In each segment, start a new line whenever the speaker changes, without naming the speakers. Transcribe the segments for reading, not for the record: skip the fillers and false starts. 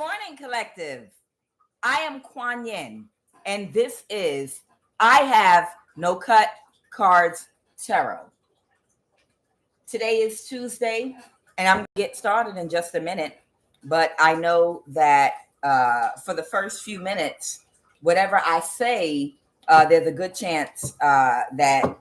morning, collective. I am Quan Yin, and this is I Have No Cut Cards Tarot. Today is Tuesday, and I'm going to get started in just a minute. But I know that for the first few minutes, whatever I say, there's a good chance that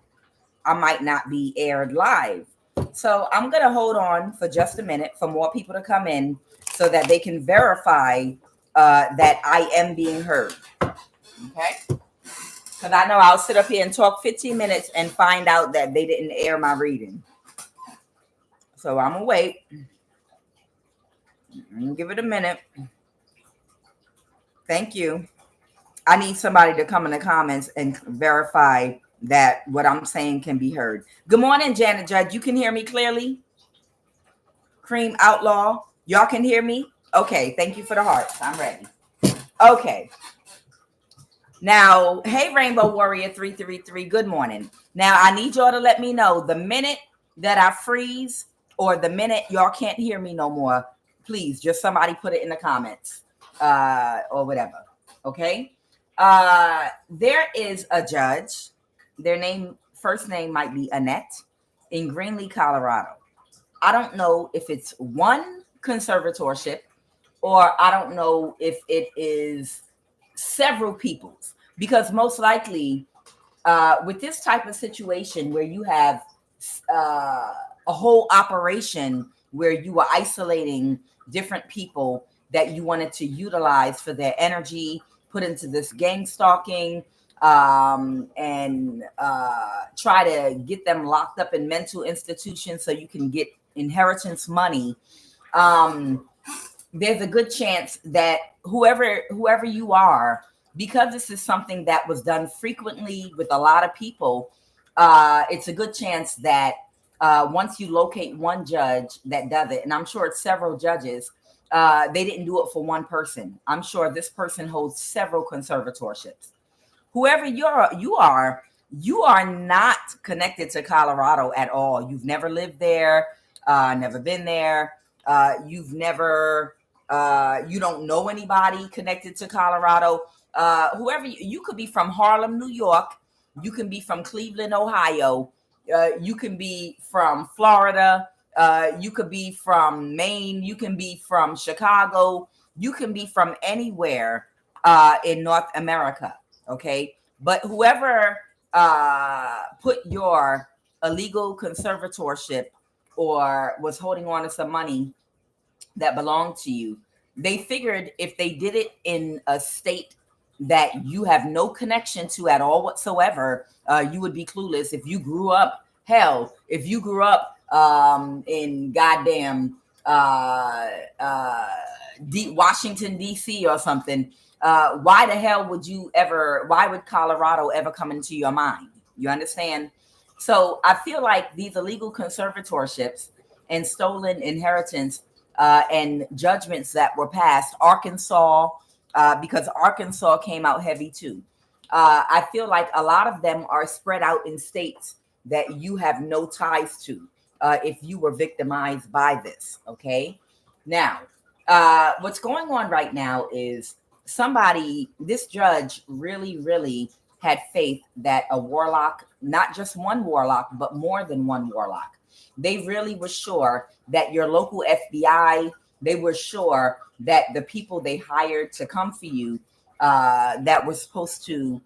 I might not be aired live. So I'm going to hold on for just a minute for more people to come in so that they can verify that I am being heard. Okay? Because I know I'll sit up here and talk 15 minutes and find out that they didn't air my reading. So I'm going to wait. Give it a minute. Thank you. I need somebody to come in the comments and verify that what I'm saying can be heard. Good morning, Janet Judge. You can hear me clearly? Cream Outlaw, y'all can hear me? Okay, thank you for the hearts. I'm ready. Okay. Now, hey, Rainbow Warrior 333, good morning. Now, I need y'all to let me know the minute that I freeze or the minute y'all can't hear me no more, please, just somebody put it in the comments or whatever, okay? There is a judge. Their first name might be Annette in Greeley, Colorado. I don't know if it's one conservatorship or I don't know if it is several people's, because most likely with this type of situation where you have a whole operation where you are isolating different people that you wanted to utilize for their energy, put into this gang stalking, and try to get them locked up in mental institutions so you can get inheritance money. There's a good chance that whoever you are, because this is something that was done frequently with a lot of people, it's a good chance that once you locate one judge that does it, and I'm sure it's several judges, they didn't do it for one person. I'm sure this person holds several conservatorships. Whoever you are not connected to Colorado at all. You've never lived there, never been there. You've never, you don't know anybody connected to Colorado. Whoever you could be from Harlem, New York. You can be from Cleveland, Ohio. You can be from Florida. You could be from Maine. You can be from Chicago. You can be from anywhere in North America. Okay. But whoever put your illegal conservatorship or was holding on to some money that belonged to you, they figured if they did it in a state that you have no connection to at all whatsoever, you would be clueless. If you grew up, if you grew up in goddamn Washington, D.C. or something, why the hell why would Colorado ever come into your mind? You understand? So I feel like these illegal conservatorships and stolen inheritance and judgments that were passed, Arkansas, because Arkansas came out heavy too. I feel like a lot of them are spread out in states that you have no ties to if you were victimized by this. Okay. Now, what's going on right now is this judge really had faith that a warlock, not just one warlock, but more than one warlock. They really were sure that your local FBI, they were sure that the people they hired to come for you, that were supposed to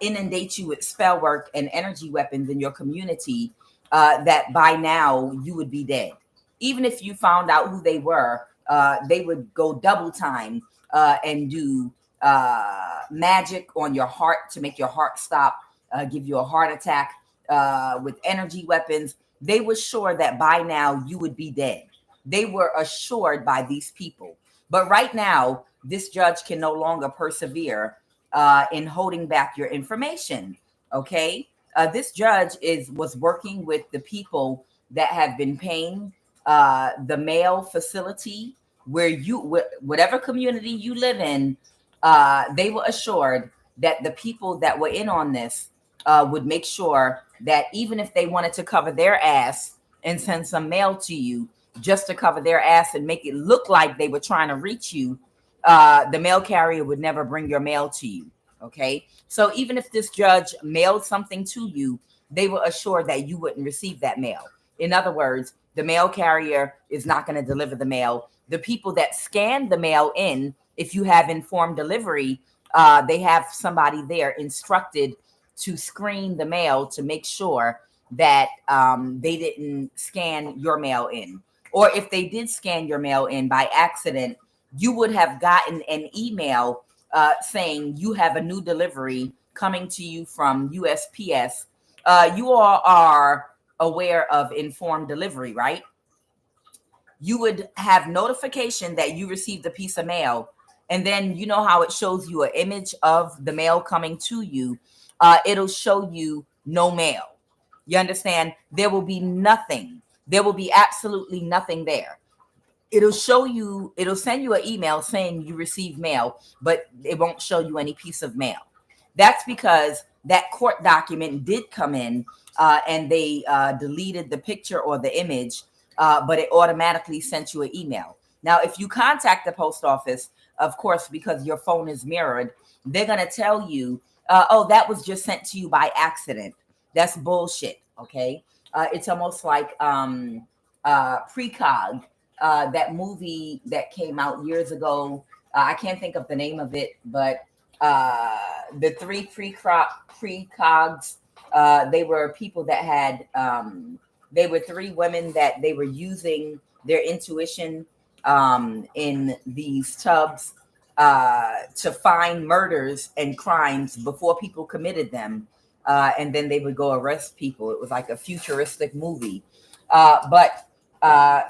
inundate you with spell work and energy weapons in your community, that by now you would be dead. Even if you found out who they were, they would go double time and do magic on your heart to make your heart stop, give you a heart attack with energy weapons. They were sure that by now you would be dead. They were assured by these people. But right now, this judge can no longer persevere in holding back your information. Okay. This judge was working with the people that have been paying the mail facility where whatever community you live in, they were assured that the people that were in on this would make sure that even if they wanted to cover their ass and send some mail to you, just to cover their ass and make it look like they were trying to reach you, the mail carrier would never bring your mail to you. Okay. So even if this judge mailed something to you, they were assured that you wouldn't receive that mail. In other words, the mail carrier is not going to deliver the mail. The people that scan the mail in, if you have informed delivery, they have somebody there instructed to screen the mail to make sure that they didn't scan your mail in. Or if they did scan your mail in by accident, you would have gotten an email saying you have a new delivery coming to you from USPS. You all are aware of informed delivery, right? You would have notification that you received a piece of mail. And then you know how it shows you an image of the mail coming to you. It'll show you no mail. You understand? There will be nothing. There will be absolutely nothing there. It'll show you, it'll send you an email saying you received mail, but it won't show you any piece of mail. That's because that court document did come in and they deleted the picture or the image, but it automatically sent you an email. Now, if you contact the post office, of course, because your phone is mirrored, they're going to tell you, oh, that was just sent to you by accident. That's bullshit. Okay. It's almost like Precog. That movie that came out years ago. I can't think of the name of it, but the three precogs, they were people that had, they were three women that they were using their intuition in these tubs to find murders and crimes before people committed them. And then they would go arrest people. It was like a futuristic movie. But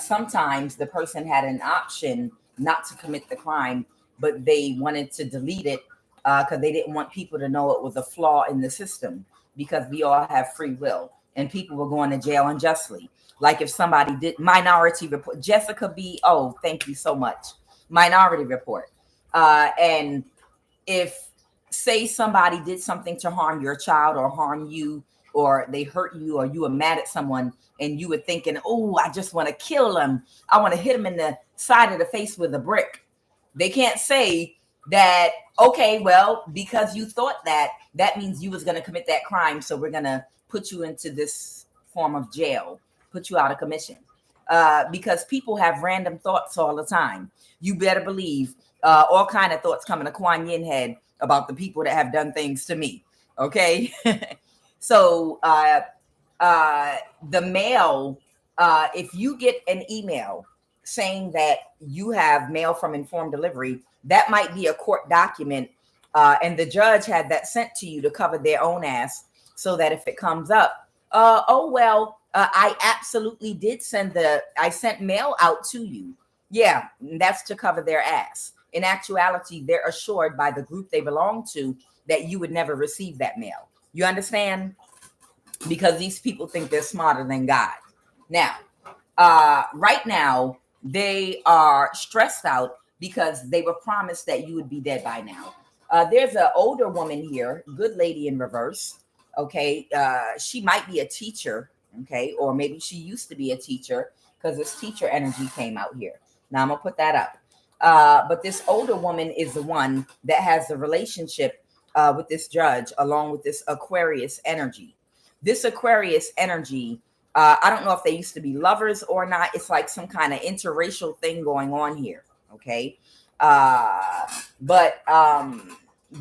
sometimes the person had an option not to commit the crime, but they wanted to delete it because they didn't want people to know it was a flaw in the system, because we all have free will and people were going to jail unjustly. Like if somebody did Minority Report, Jessica B. Oh, thank you so much. Minority Report. And if, say, somebody did something to harm your child or harm you, or they hurt you, or you were mad at someone and you were thinking, oh, I just want to kill them. I want to hit them in the side of the face with a brick. They can't say that, okay, well, because you thought that, that means you was going to commit that crime. So we're going to put you into this form of jail, put you out of commission. Because people have random thoughts all the time. You better believe all kind of thoughts coming to QUAN Yin head about the people that have done things to me. Okay. So the mail, if you get an email saying that you have mail from informed delivery, that might be a court document. And the judge had that sent to you to cover their own ass, so that if it comes up, oh, well, I absolutely did I sent mail out to you. Yeah, that's to cover their ass. In actuality, they're assured by the group they belong to that you would never receive that mail. You understand? Because these people think they're smarter than God. Now, right now, they are stressed out because they were promised that you would be dead by now. There's an older woman here, good lady in reverse. Okay. She might be a teacher. Okay. Or maybe she used to be a teacher, because this teacher energy came out here. Now I'm going to put that up. But this older woman is the one that has the relationship with this judge, along with this Aquarius energy. This Aquarius energy, I don't know if they used to be lovers or not. It's like some kind of interracial thing going on here. Okay. But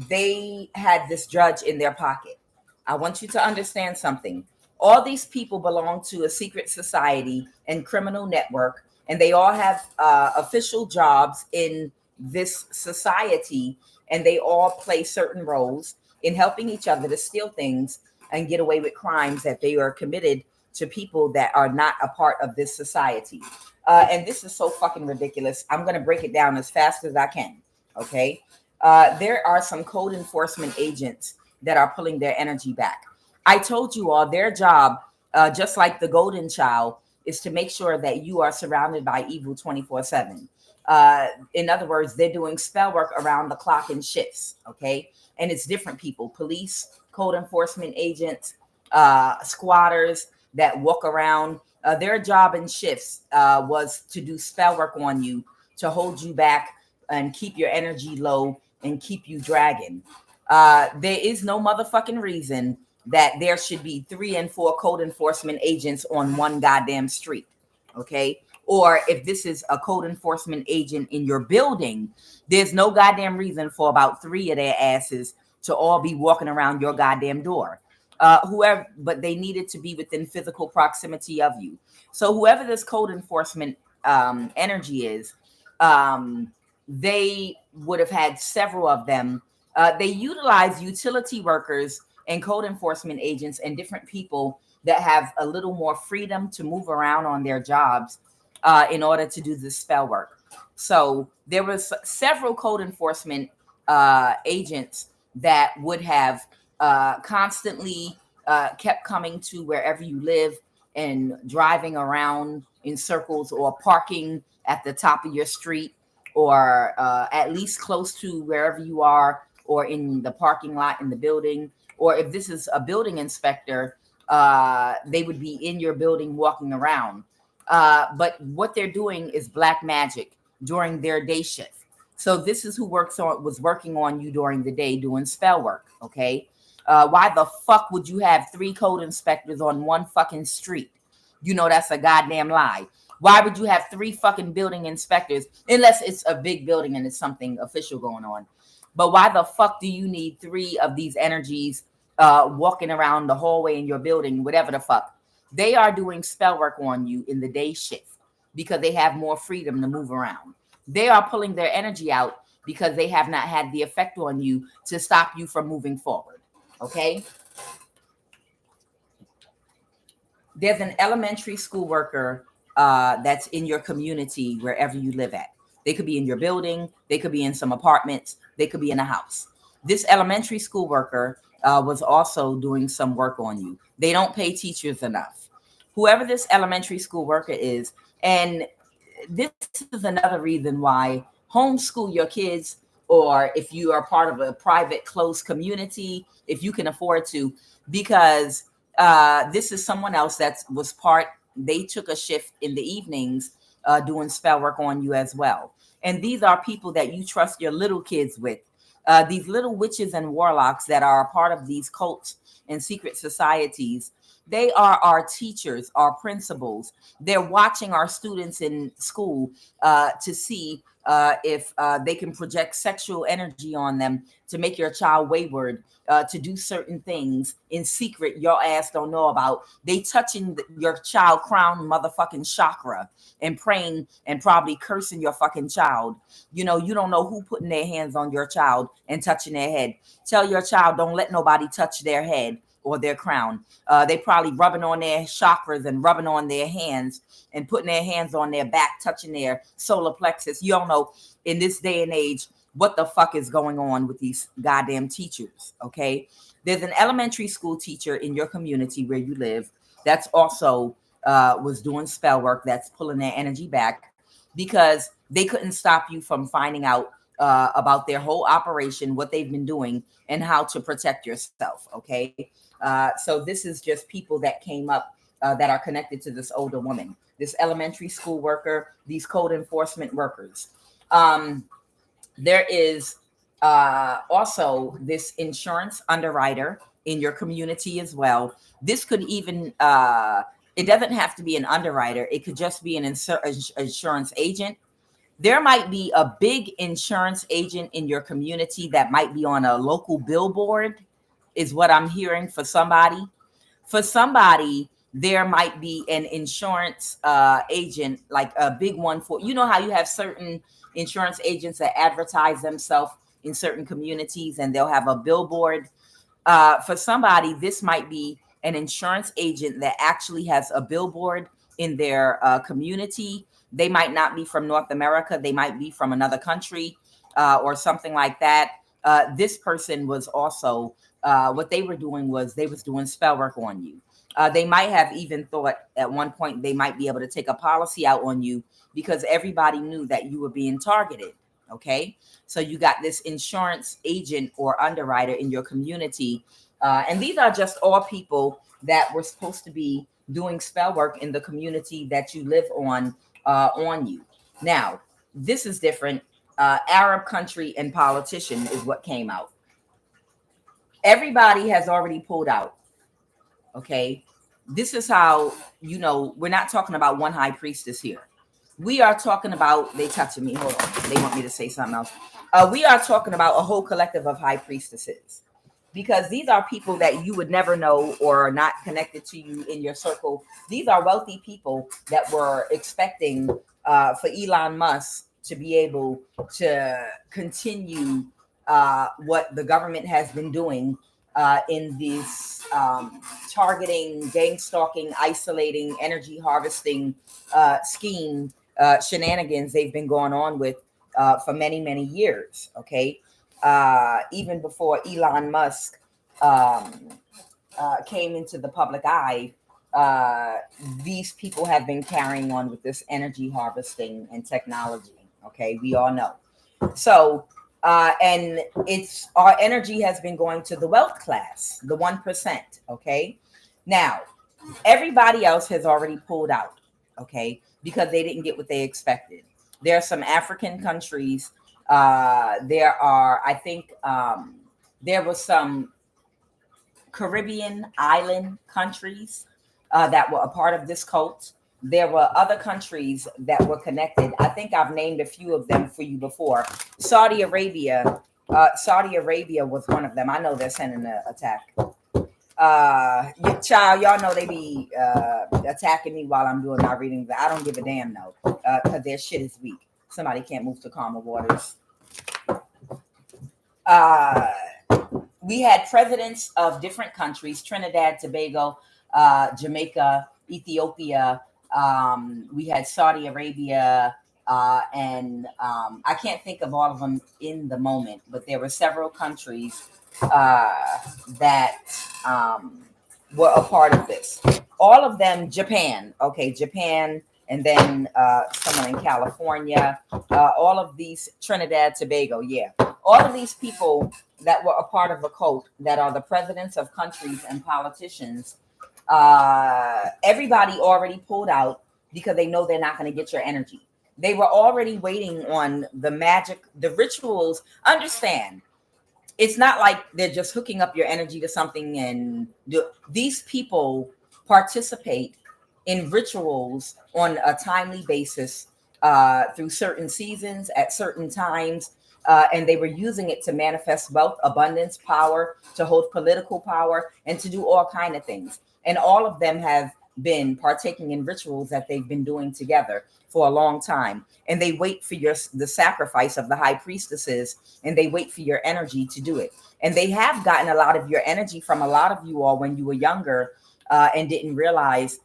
they had this judge in their pocket. I want you to understand something. All these people belong to a secret society and criminal network, and they all have official jobs in this society, and they all play certain roles in helping each other to steal things and get away with crimes that they are committed to people that are not a part of this society. And this is so fucking ridiculous. I'm going to break it down as fast as I can. Okay. There are some code enforcement agents that are pulling their energy back. I told you all their job, just like the golden child, is to make sure that you are surrounded by evil 24/7. In other words, they're doing spell work around the clock in shifts. Okay. And it's different people, police, code enforcement agents, squatters that walk around Their job and shifts was to do spell work on you, to hold you back and keep your energy low and keep you dragging. There is no motherfucking reason that there should be 3 and 4 code enforcement agents on one goddamn street. Okay. Or if this is a code enforcement agent in your building, there's no goddamn reason for about 3 of their asses to all be walking around your goddamn door. Whoever, but they needed to be within physical proximity of you. So whoever this code enforcement energy is, they would have had several of them. They utilize utility workers and code enforcement agents and different people that have a little more freedom to move around on their jobs in order to do this spell work. So there was several code enforcement agents that would have constantly kept coming to wherever you live and driving around in circles or parking at the top of your street or at least close to wherever you are or in the parking lot in the building. Or if this is a building inspector, they would be in your building walking around. But what they're doing is black magic during their day shift. So this is who was working on you during the day doing spell work. Okay. Why the fuck would you have 3 code inspectors on one fucking street? You know, that's a goddamn lie. Why would you have 3 fucking building inspectors unless it's a big building and it's something official going on? But why the fuck do you need 3 of these energies walking around the hallway in your building, whatever the fuck? They are doing spell work on you in the day shift because they have more freedom to move around. They are pulling their energy out because they have not had the effect on you to stop you from moving forward. Okay. There's an elementary school worker that's in your community wherever you live at. They could be in your building. They could be in some apartments. They could be in a house. This elementary school worker was also doing some work on you. They don't pay teachers enough. Whoever this elementary school worker is, and this is another reason why homeschool your kids, or if you are part of a private, close community, if you can afford to, because this is someone else that was they took a shift in the evenings doing spell work on you as well. And these are people that you trust your little kids with. These little witches and warlocks that are a part of these cults and secret societies, they are our teachers, our principals. They're watching our students in school to see if they can project sexual energy on them to make your child wayward, to do certain things in secret your ass don't know about. They touching your child crown motherfucking chakra and praying and probably cursing your fucking child. You know, you don't know who putting their hands on your child and touching their head. Tell your child, don't let nobody touch their head or their crown. They probably rubbing on their chakras and rubbing on their hands and putting their hands on their back, touching their solar plexus. You don't know in this day and age what the fuck is going on with these goddamn teachers. Okay. There's an elementary school teacher in your community where you live that's also was doing spell work, that's pulling their energy back because they couldn't stop you from finding out about their whole operation, what they've been doing, and how to protect yourself. Okay. So this is just people that came up that are connected to this older woman, this elementary school worker, these code enforcement workers. There is also this insurance underwriter in your community as well. This could even, it doesn't have to be an underwriter. It could just be an insurance agent. There might be a big insurance agent in your community that might be on a local billboard, is what I'm hearing for somebody. For somebody, there might be an insurance agent, like a big one for, you know how you have certain insurance agents that advertise themselves in certain communities and they'll have a billboard. For somebody, this might be an insurance agent that actually has a billboard in their community. They might not be from North America. They might be from another country or something like that. This person was also, what they were doing was they was doing spell work on you. They might have even thought at one point they might be able to take a policy out on you because everybody knew that you were being targeted. Okay. So you got this insurance agent or underwriter in your community. And these are just all people that were supposed to be doing spell work in the community that you live on you. Now, this is different. Arab country and politician is what came out. Everybody has already pulled out. Okay. This is how, we're not talking about one high priestess here. We are talking about, they touching me. Hold on. They want me to say something else. We are talking about a whole collective of high priestesses, because these are people that you would never know or are not connected to you in your circle. These are wealthy people that were expecting for Elon Musk to be able to continue what the government has been doing in this targeting, gang stalking, isolating, energy harvesting scheme shenanigans they've been going on with for many, many years. Okay. Even before Elon Musk came into the public eye, these people have been carrying on with this energy harvesting and technology. Okay, we all know. So, and it's our energy has been going to the wealth class, the 1%. Okay, now everybody else has already pulled out. Okay, because they didn't get what they expected. There are some African countries. There are, I think, there was some Caribbean island countries that were a part of this cult. There were other countries that were connected. I think I've named a few of them for you before. Saudi Arabia was one of them. I know they're sending an attack. Y'all know they be attacking me while I'm doing my readings. I don't give a damn though, because their shit is weak. Somebody can't move to calmer waters. We had presidents of different countries: Trinidad, Tobago, Jamaica, Ethiopia. We had Saudi Arabia, and I can't think of all of them in the moment, but there were several countries that were a part of this. All of them, Japan. Okay, Japan, and then someone in California. All of these, Trinidad, Tobago. Yeah, all of these people that were a part of a cult that are the presidents of countries and politicians. Everybody already pulled out because they know they're not going to get your energy. They were already waiting on the magic, the rituals. Understand, it's not like they're just hooking up your energy to something. And these people participate in rituals on a timely basis through certain seasons at certain times. And they were using it to manifest wealth, abundance, power, to hold political power, and to do all kinds of things. And all of them have been partaking in rituals that they've been doing together for a long time. And they wait for the sacrifice of the high priestesses, and they wait for your energy to do it. And they have gotten a lot of your energy from a lot of you all when you were younger and didn't realize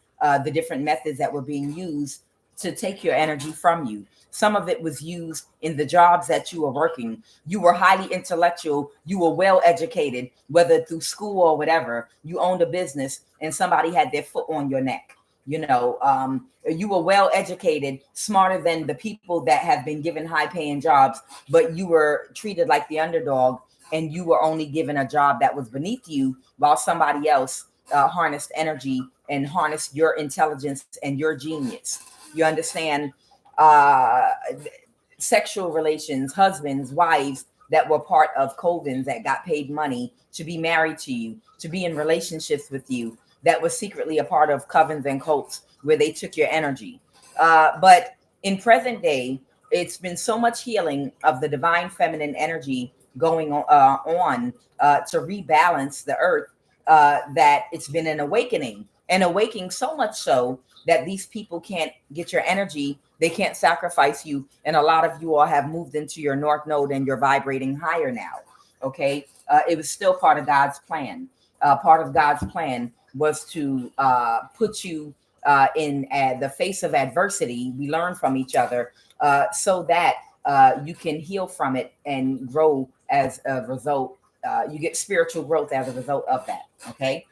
the different methods that were being used to take your energy from you. Some of it was used in the jobs that you were working. You were highly intellectual. You were well educated, whether through school or whatever. You owned a business and somebody had their foot on your neck. You were well educated, smarter than the people that have been given high paying jobs, but you were treated like the underdog, and you were only given a job that was beneath you while somebody else harnessed energy and harnessed your intelligence and your genius. You understand? Sexual relations, husbands, wives that were part of covens that got paid money to be married to you, to be in relationships with you, that was secretly a part of covens and cults where they took your energy. But in present day, it's been so much healing of the divine feminine energy going on to rebalance the earth that it's been an awakening so much so that these people can't get your energy. They can't sacrifice you. And a lot of you all have moved into your North Node and you're vibrating higher now. Okay. It was still part of God's plan. Part of God's plan was to put you in the face of adversity. We learn from each other so that you can heal from it and grow as a result. You get spiritual growth as a result of that. Okay.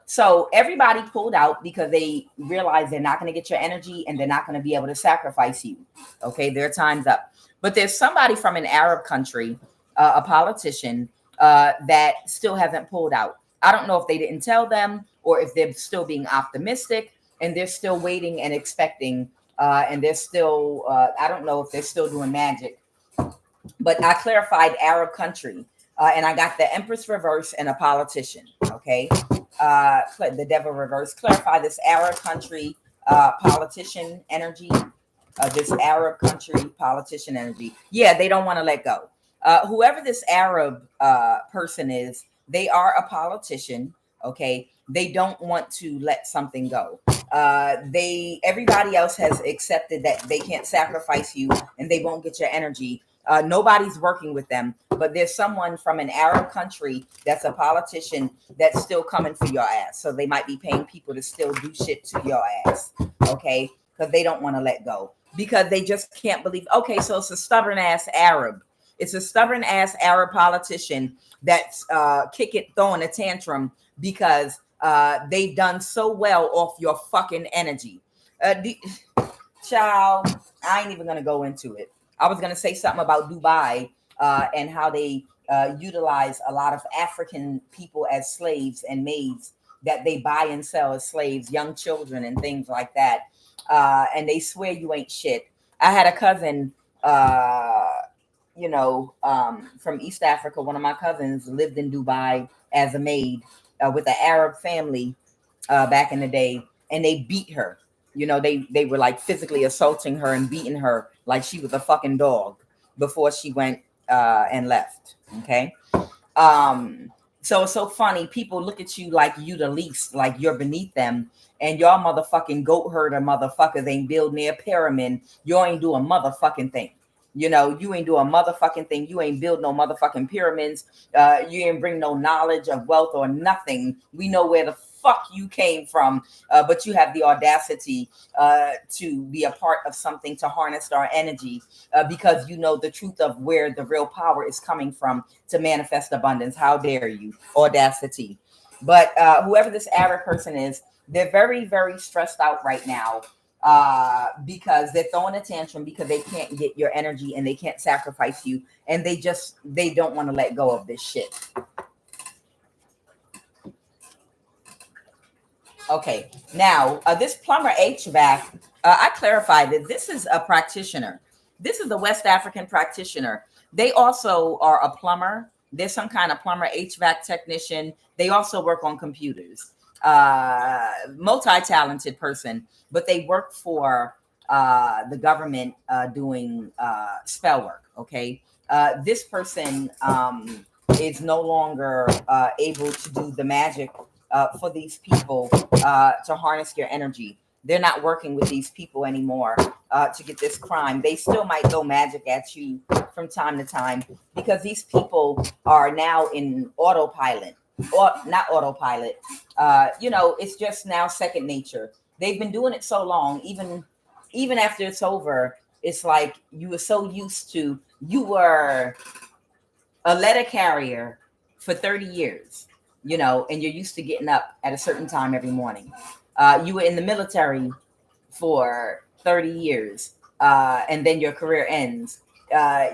So everybody pulled out because they realize they're not going to get your energy and they're not going to be able to sacrifice you. Okay, their time's up. But there's somebody from an Arab country, a politician, that still hasn't pulled out. I don't know if they didn't tell them or if they're still being optimistic. and they're still waiting and expecting, and they're still, I don't know if they're still doing magic, but I clarified Arab country, and I got the Empress reverse and a politician. Okay, the devil reverse. Clarify this Arab country politician energy. This Arab country politician energy. Yeah, they don't want to let go. Whoever this Arab person is, they are a politician. Okay, they don't want to let something go. Everybody else has accepted that they can't sacrifice you and they won't get your energy. Nobody's working with them, but there's someone from an Arab country that's a politician that's still coming for your ass. So they might be paying people to still do shit to your ass. Okay, because they don't want to let go, because they just can't believe. Okay, so it's a stubborn ass Arab. It's a stubborn ass Arab politician that's throwing a tantrum because they've done so well off your fucking energy. Child, I ain't even gonna go into it. I was gonna say something about Dubai and how they utilize a lot of African people as slaves and maids that they buy and sell as slaves, young children and things like that. And they swear you ain't shit. I had a cousin, from East Africa. One of my cousins lived in Dubai as a maid with an Arab family back in the day, and they beat her. They were like physically assaulting her and beating her like she was a fucking dog before she went and left. Okay. So it's so funny. People look at you like you the least, like you're beneath them. And y'all motherfucking goat herder motherfuckers ain't building a pyramid. You ain't do a motherfucking thing. You ain't do a motherfucking thing. You ain't build no motherfucking pyramids. You ain't bring no knowledge of wealth or nothing. We know where the fuck you came from, but you have the audacity to be a part of something to harness our energy because you know the truth of where the real power is coming from to manifest abundance. How dare you? Audacity. But whoever this Arab person is, they're very, very stressed out right now because they're throwing a tantrum because they can't get your energy and they can't sacrifice you, and they don't want to let go of this shit. Okay, now this plumber HVAC, I clarified that this is a practitioner. This is a West African practitioner. They also are a plumber. There's some kind of plumber HVAC technician. They also work on computers. Multi-talented person, but they work for the government doing spell work. Okay, this person is no longer able to do the magic for these people to harness your energy. They're not working with these people anymore to get this crime. They still might throw magic at you from time to time because these people are now in autopilot. Or not autopilot. It's just now second nature. They've been doing it so long, even after it's over, it's like you were so used to, you were a letter carrier for 30 years, and you're used to getting up at a certain time every morning. You were in the military for 30 years, and then your career ends.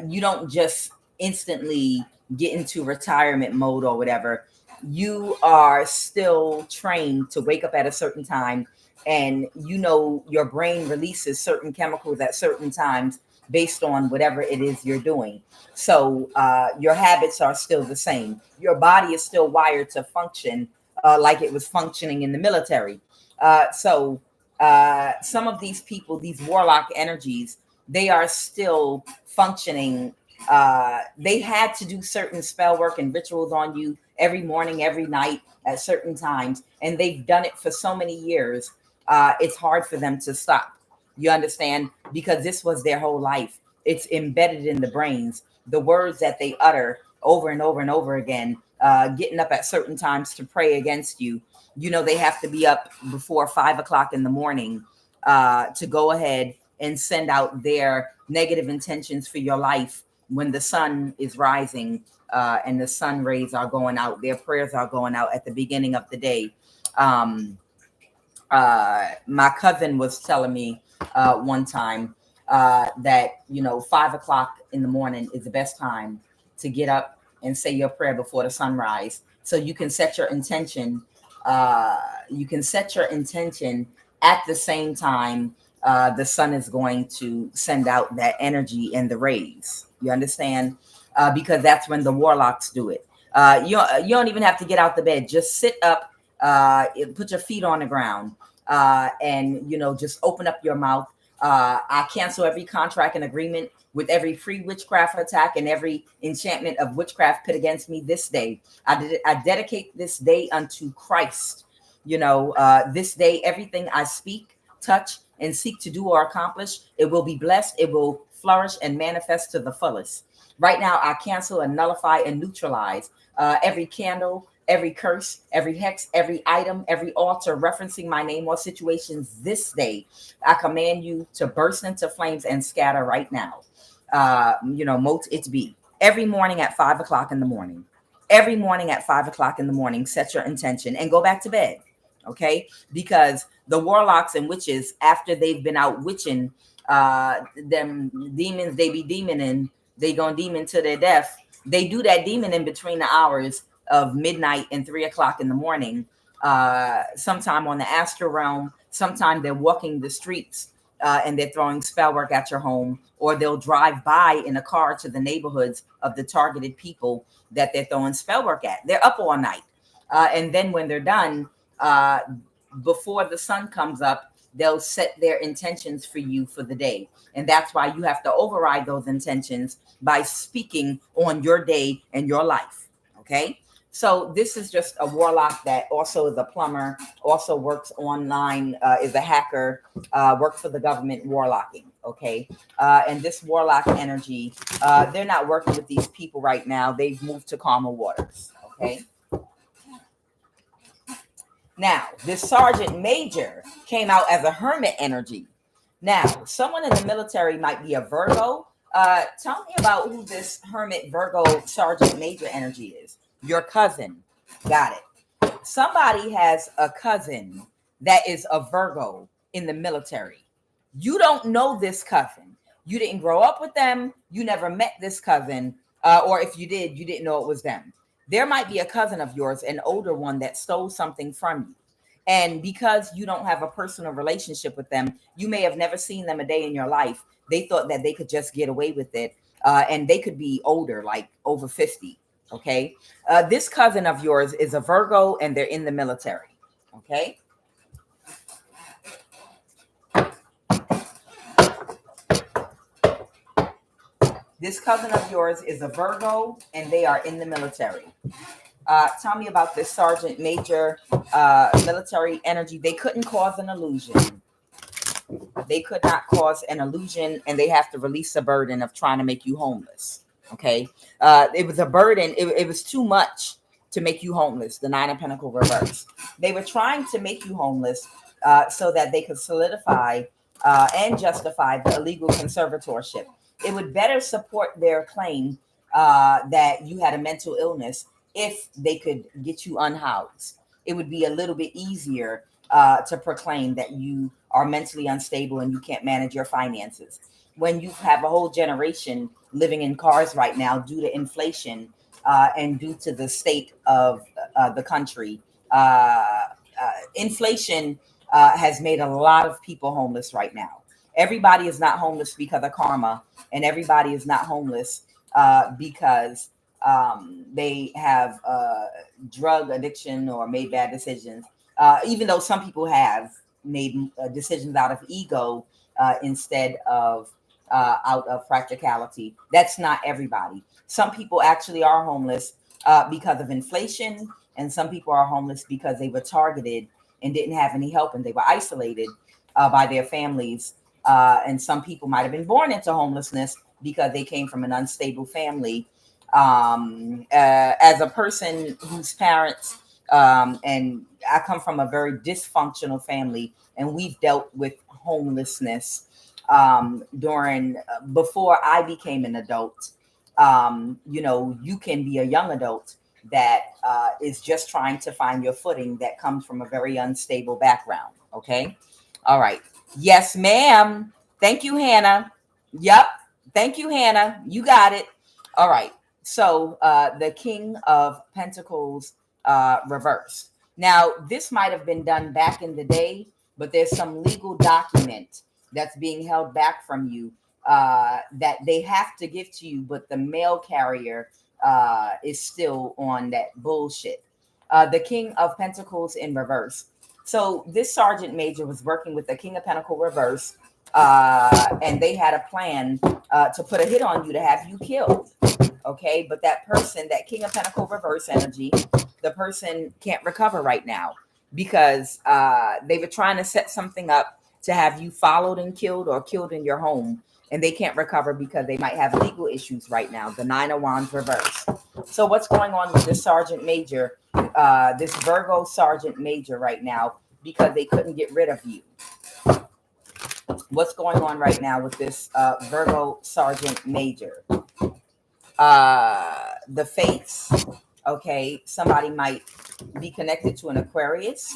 You don't just instantly get into retirement mode or whatever. You are still trained to wake up at a certain time, and your brain releases certain chemicals at certain times based on whatever it is you're doing. So your habits are still the same. Your body is still wired to function like it was functioning in the military. So some of these people, these warlock energies, they are still functioning. They had to do certain spell work and rituals on you every morning, every night at certain times. And they've done it for so many years. It's hard for them to stop. You understand? Because this was their whole life. It's embedded in the brains. The words that they utter over and over and over again, getting up at certain times to pray against you. They have to be up before 5 o'clock in the morning to go ahead and send out their negative intentions for your life when the sun is rising and the sun rays are going out. Their prayers are going out at the beginning of the day. My cousin was telling me one time that 5 o'clock in the morning is the best time to get up and say your prayer before the sunrise, so you can set your intention. You can set your intention at the same time, the sun is going to send out that energy and the rays. You understand? Because that's when the warlocks do it. You don't even have to get out the bed. Just sit up, put your feet on the ground, and just open up your mouth. I cancel every contract and agreement with every free witchcraft attack and every enchantment of witchcraft put against me this day. I dedicate this day unto Christ. This day, everything I speak, touch, and seek to do or accomplish, it will be blessed, it will flourish and manifest to the fullest. Right now, I cancel and nullify and neutralize every candle, every curse, every hex, every item, every altar referencing my name or situations this day. I command you to burst into flames and scatter right now. Mote it be. Every morning at 5 o'clock in the morning. Every morning at 5 o'clock in the morning, set your intention and go back to bed. Okay? Because the warlocks and witches, after they've been out witching, them demons, they be demoning, they gonna demon to their death. They do that demon in between the hours of midnight and 3 o'clock in the morning. Sometime on the astral realm, sometime they're walking the streets and they're throwing spell work at your home, or they'll drive by in a car to the neighborhoods of the targeted people that they're throwing spell work at. They're up all night. And then when they're done, before the sun comes up, they'll set their intentions for you for the day. And that's why you have to override those intentions by speaking on your day and your life. Okay. So this is just a warlock that also is a plumber, also works online, is a hacker, works for the government warlocking. Okay. And this warlock energy, they're not working with these people right now. They've moved to calmer waters. Okay. Now, this sergeant major came out as a hermit energy. Now, someone in the military might be a Virgo. Tell me about who this hermit Virgo sergeant major energy is. Your cousin. Got it. Somebody has a cousin that is a Virgo in the military. You don't know this cousin. You didn't grow up with them. You never met this cousin. Or if you did, you didn't know it was them. There might be a cousin of yours, an older one, that stole something from you. And because you don't have a personal relationship with them, you may have never seen them a day in your life. They thought that they could just get away with it. And they could be older, like over 50. Okay. This cousin of yours is a Virgo and they're in the military. Okay. This cousin of yours is a Virgo and they are in the military. Tell me about this sergeant major military energy. They couldn't cause an illusion. They could not cause an illusion, and they have to release a burden of trying to make you homeless. Okay. It was a burden. It was too much to make you homeless. The Nine of Pentacles reverse. They were trying to make you homeless so that they could solidify and justify the illegal conservatorship. It would better support their claim that you had a mental illness if they could get you unhoused. It would be a little bit easier to proclaim that you are mentally unstable and you can't manage your finances. When you have a whole generation living in cars right now due to inflation and due to the state of the country, inflation has made a lot of people homeless right now. Everybody is not homeless because of karma, and everybody is not homeless because they have drug addiction or made bad decisions, even though some people have made decisions out of ego instead of out of practicality. That's not everybody. Some people actually are homeless because of inflation, and some people are homeless because they were targeted and didn't have any help, and they were isolated by their families. And some people might have been born into homelessness because they came from an unstable family. As a person whose parents, and I come from a very dysfunctional family, and we've dealt with homelessness before I became an adult. You can be a young adult that is just trying to find your footing, that comes from a very unstable background. Okay. All right. Yes, ma'am. Thank you, Hannah. Yep. Thank you, Hannah. You got it. All right. So the King of Pentacles reversed. Now, this might have been done back in the day, but there's some legal document that's being held back from you that they have to give to you, but the mail carrier is still on that bullshit. The King of Pentacles in reverse. So this Sergeant Major was working with the King of Pentacles reverse, and they had a plan to put a hit on you to have you killed. Okay, but that person, that King of Pentacles reverse energy, the person can't recover right now because they were trying to set something up to have you followed and killed or killed in your home, and they can't recover because they might have legal issues right now. The Nine of Wands reverse. So what's going on with this Sergeant Major, this Virgo Sergeant Major right now, because they couldn't get rid of you? What's going on right now with this Virgo Sergeant Major? The fates. Okay, somebody might be connected to an Aquarius.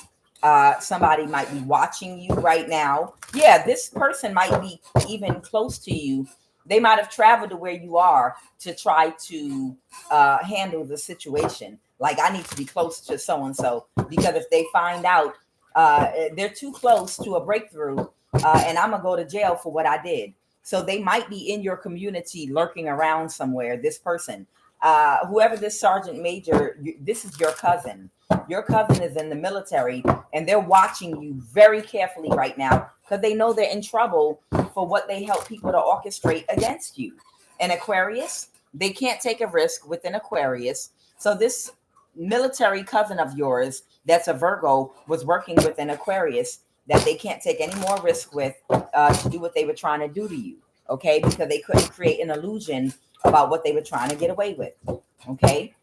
Somebody might be watching you right now. Yeah, this person might be even close to you. They might have traveled to where you are to try to handle the situation. Like, I need to be close to so-and-so, because if they find out they're too close to a breakthrough, and I'm going to go to jail for what I did. So they might be in your community lurking around somewhere, this person. Whoever this Sergeant Major, this is your cousin. Your cousin is in the military, and they're watching you very carefully right now because they know they're in trouble for what they help people to orchestrate against you. An Aquarius, they can't take a risk with an Aquarius. So this military cousin of yours that's a Virgo was working with an Aquarius that they can't take any more risk with to do what they were trying to do to you. Okay, because they couldn't create an illusion about what they were trying to get away with. Okay,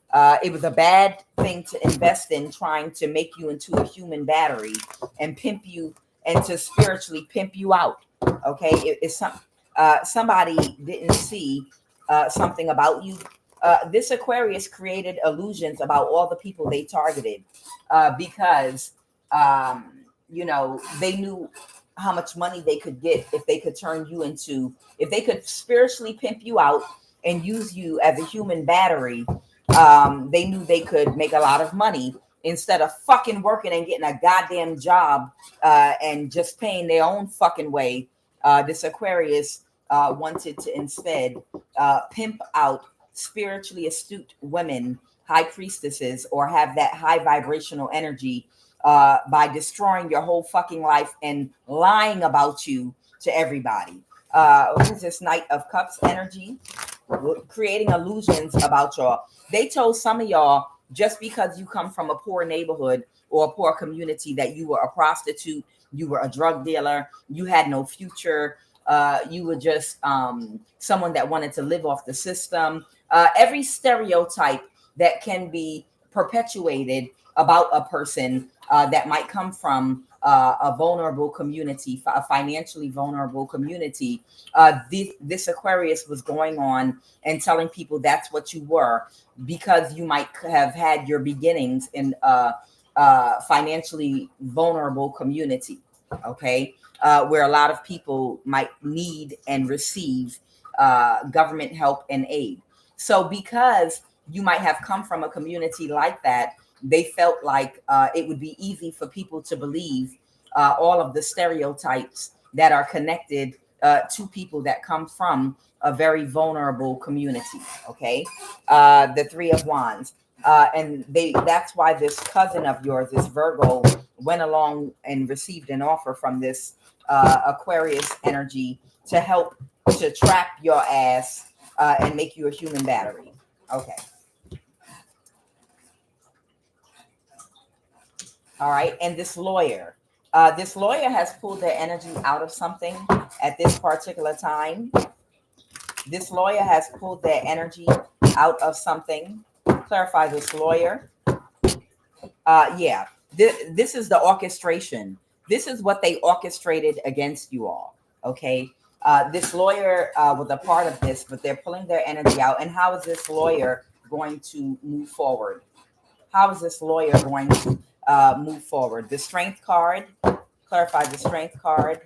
it was a bad thing to invest in, trying to make you into a human battery and pimp you, and to spiritually pimp you out. Okay, it's somebody didn't see something about you. This Aquarius created illusions about all the people they targeted because you know, they knew how much money they could get if they could turn you into, if they could spiritually pimp you out and use you as a human battery. They knew they could make a lot of money instead of fucking working and getting a goddamn job and just paying their own fucking way. This Aquarius wanted to instead pimp out spiritually astute women, high priestesses, or have that high vibrational energy by destroying your whole fucking life and lying about you to everybody. Who's this Knight of Cups energy? Creating illusions about y'all. They told some of y'all, just because you come from a poor neighborhood or a poor community, that you were a prostitute, you were a drug dealer, you had no future, you were just someone that wanted to live off the system. Every stereotype that can be perpetuated about a person that might come from a vulnerable community, a financially vulnerable community. This Aquarius was going on and telling people that's what you were, because you might have had your beginnings in a financially vulnerable community, okay, where a lot of people might need and receive government help and aid. So because you might have come from a community like that, they felt like it would be easy for people to believe all of the stereotypes that are connected to people that come from a very vulnerable community. Okay, the Three of Wands, and that's why this cousin of yours, this Virgo, went along and received an offer from this Aquarius energy to help to trap your ass and make you a human battery. Okay. All right. And this lawyer has pulled their energy out of something at this particular time. This lawyer has pulled their energy out of something. Clarify this lawyer. Yeah. This is the orchestration. This is what they orchestrated against you all. Okay. This lawyer was a part of this, but they're pulling their energy out. And how is this lawyer going to move forward? How is this lawyer going to move forward? The Strength card, clarify the Strength card.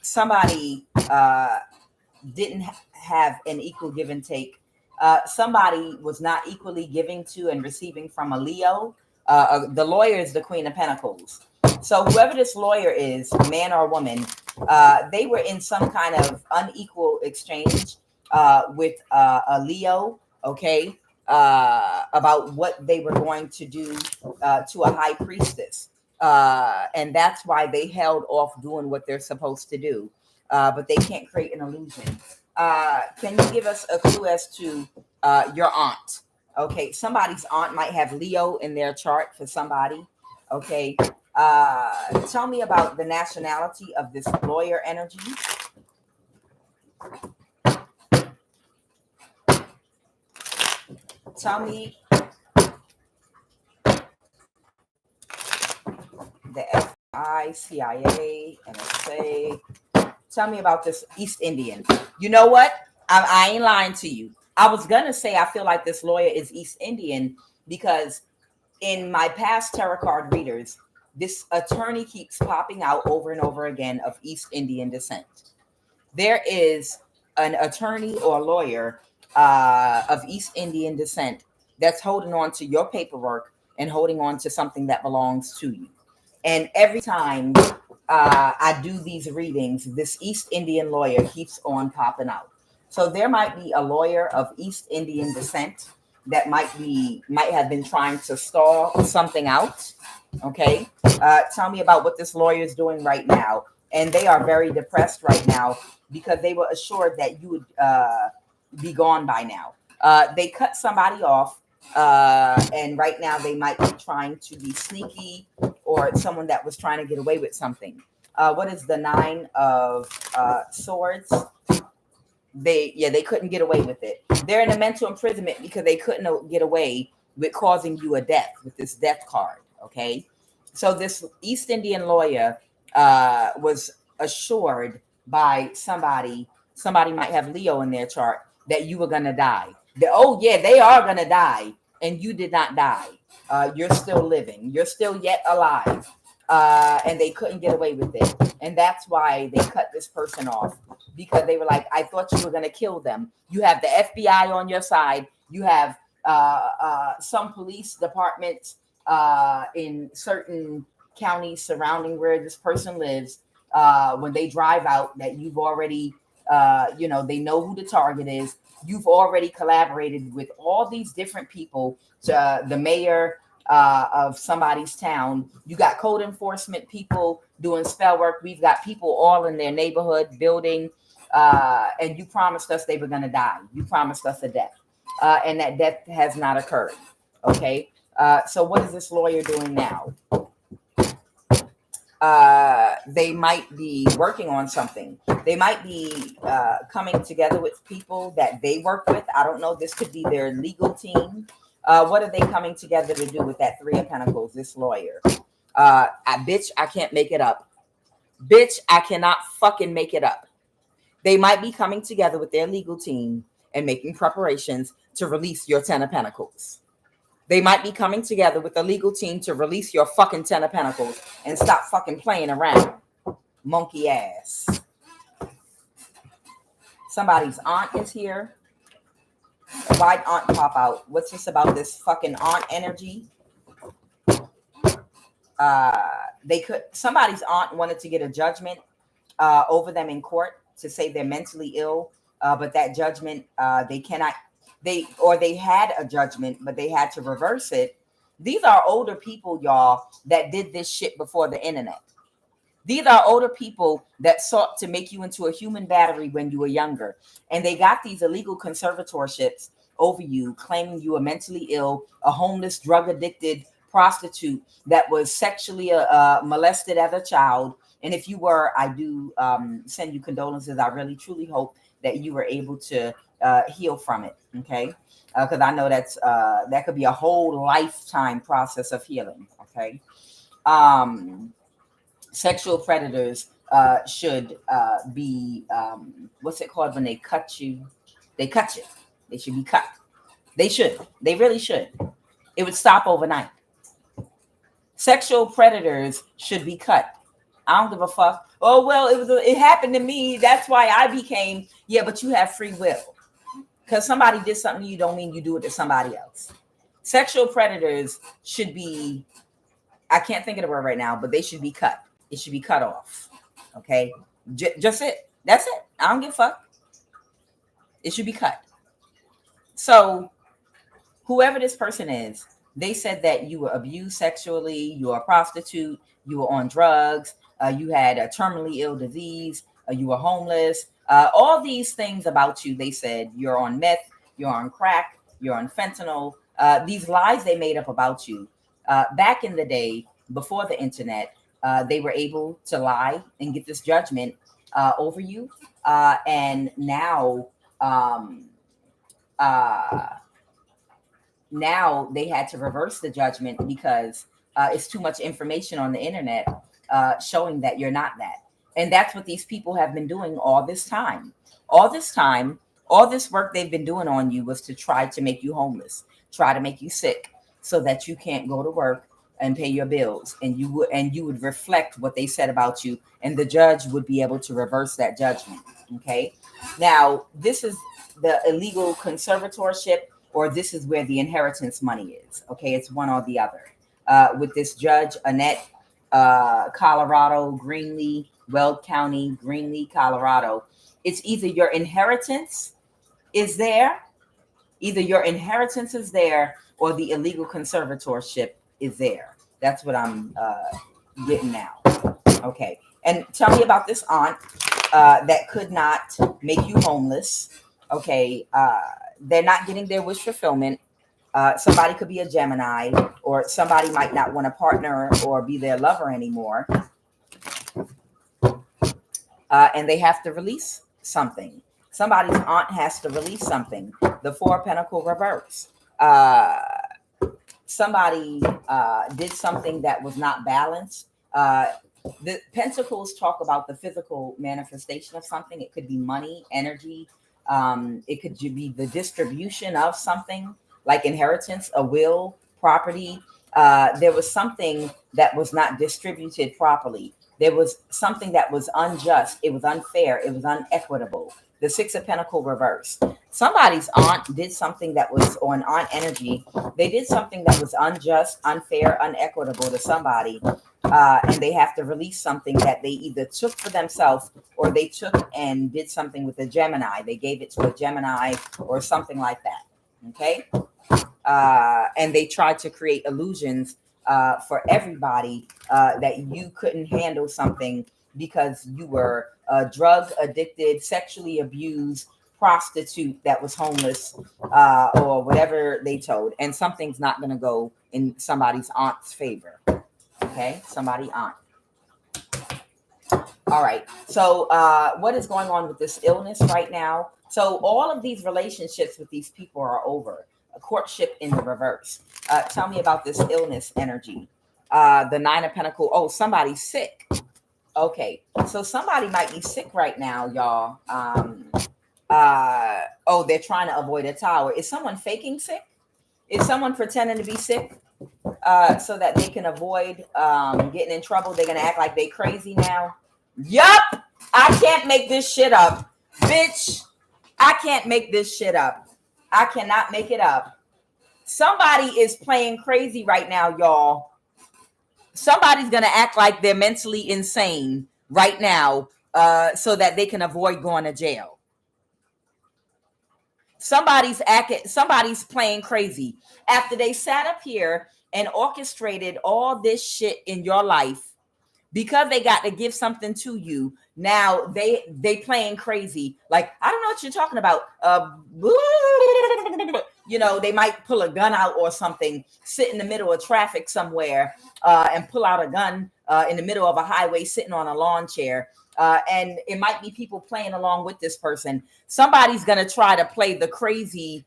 Somebody didn't have an equal give and take. Somebody was not equally giving to and receiving from a Leo. The lawyer is the Queen of Pentacles. So whoever this lawyer is, man or woman, they were in some kind of unequal exchange with a Leo, okay, about what they were going to do to a high priestess. And that's why they held off doing what they're supposed to do. But they can't create an illusion. Can you give us a clue as to your aunt? Okay, somebody's aunt might have Leo in their chart for somebody. Okay, tell me about the nationality of this lawyer energy. Tell me the FBI, CIA, NSA. Tell me about this East Indian. You know what? I ain't lying to you. I was gonna say I feel like this lawyer is East Indian because in my past tarot card readers, this attorney keeps popping out over and over again of East Indian descent. There is an attorney or lawyer of East Indian descent that's holding on to your paperwork and holding on to something that belongs to you. And every time I do these readings, this East Indian lawyer keeps on popping out. So there might be a lawyer of East Indian descent that might have been trying to stall something out. Okay, tell me about what this lawyer is doing right now. And they are very depressed right now because they were assured that you would be gone by now. They cut somebody off, and right now they might be trying to be sneaky, or someone that was trying to get away with something. What is the 9 of Swords? They couldn't get away with it. They're in a mental imprisonment because they couldn't get away with causing you a death with this death card. Okay, so this East Indian lawyer was assured by somebody might have Leo in their chart that you were gonna die. They are gonna die, and you did not die. You're still living. You're still yet alive. And they couldn't get away with it. And that's why they cut this person off, because they were like, I thought you were going to kill them. You have the FBI on your side. You have some police departments in certain counties surrounding where this person lives. When they drive out, that you've already, they know who the target is. You've already collaborated with all these different people, the mayor of somebody's town. You got code enforcement people doing spell work. We've got people all in their neighborhood building, and you promised us they were going to die. You promised us a death, and that death has not occurred. Okay, so what is this lawyer doing now? They might be working on something. They might be coming together with people that they work with. I don't know. This could be their legal team. What are they coming together to do with that 3 of Pentacles, this lawyer? Bitch, I can't make it up. Bitch, I cannot fucking make it up. They might be coming together with their legal team and making preparations to release your 10 of Pentacles. They might be coming together with the legal team to release your fucking 10 of Pentacles and stop fucking playing around. Monkey ass. Somebody's aunt is here. Why'd aunt pop out? What's this about this fucking aunt energy? Somebody's aunt wanted to get a judgment over them in court to say they're mentally ill, but that judgment they had a judgment, but they had to reverse it. These are older people, y'all, that did this shit before the internet. These are older people that sought to make you into a human battery when you were younger. And they got these illegal conservatorships over you, claiming you were mentally ill, a homeless, drug-addicted prostitute that was sexually molested as a child. And if you were, I do send you condolences. I really, truly hope that you were able to heal from it, okay? Because I know that could be a whole lifetime process of healing, okay? Sexual predators should be, what's it called when they cut you? They cut you. They should be cut. They should. They really should. It would stop overnight. Sexual predators should be cut. I don't give a fuck. Oh, well, it happened to me. That's why I became, yeah, but you have free will. Because somebody did something to you don't mean you do it to somebody else. Sexual predators should be I can't think of the word right now, but they should be cut. It should be cut off. Okay. Just it. That's it. I don't give a fuck. It should be cut. So whoever this person is, they said that you were abused sexually, you were a prostitute, you were on drugs, you had a terminally ill disease, you were homeless. All these things about you, they said you're on meth, you're on crack, you're on fentanyl. These lies they made up about you. Back in the day, before the internet, they were able to lie and get this judgment over you. And now, now they had to reverse the judgment because it's too much information on the internet showing that you're not that. And that's what these people have been doing all this time. All this time, all this work they've been doing on you was to try to make you homeless, try to make you sick so that you can't go to work and pay your bills. And you would reflect what they said about you, and the judge would be able to reverse that judgment. Okay. Now, this is the illegal conservatorship, or this is where the inheritance money is. Okay, it's one or the other. With this judge, Annette, Colorado, Greeley, Weld County, Greeley, Colorado. It's either your inheritance is there, or the illegal conservatorship is there. That's what I'm getting now. Okay, and tell me about this aunt that could not make you homeless. Okay, they're not getting their wish fulfillment. Somebody could be a Gemini, or somebody might not want to partner or be their lover anymore. And they have to release something. Somebody's aunt has to release something. The Four of Pentacles reverse. Somebody did something that was not balanced. The Pentacles talk about the physical manifestation of something. It could be money, energy. It could be the distribution of something like inheritance, a will, property. There was something that was not distributed properly. There was something that was unjust. It was unfair. It was unequitable. The Six of Pentacles reverse. Somebody's aunt did something that was on aunt energy. They did something that was unjust, unfair, unequitable to somebody. And they have to release something that they either took for themselves, or they took and did something with a Gemini. They gave it to a Gemini or something like that. Okay. And they tried to create illusions for everybody that you couldn't handle something because you were a drug addicted, sexually abused prostitute that was homeless, or whatever they told. And something's not going to go in somebody's aunt's favor. Okay, somebody aunt. All right. So what is going on with this illness right now? So all of these relationships with these people are over. A courtship in the reverse. Tell me about this illness energy. The Nine of Pentacles. Oh, somebody's sick. Okay. So somebody might be sick right now, y'all. Oh, they're trying to avoid a tower. Is someone faking sick? Is someone pretending to be sick? So that they can avoid getting in trouble. They're gonna act like they crazy now. Yup, I can't make this shit up, bitch. I can't make this shit up. I cannot make it up. Somebody is playing crazy right now, y'all. Somebody's gonna act like they're mentally insane right now, so that they can avoid going to jail. Somebody's playing crazy after they sat up here and orchestrated all this shit in your life because they got to give something to you. Now they playing crazy. Like, I don't know what you're talking about. You know, they might pull a gun out or something, sit in the middle of traffic somewhere, and pull out a gun in the middle of a highway, sitting on a lawn chair. And it might be people playing along with this person. Somebody's going to try to play the crazy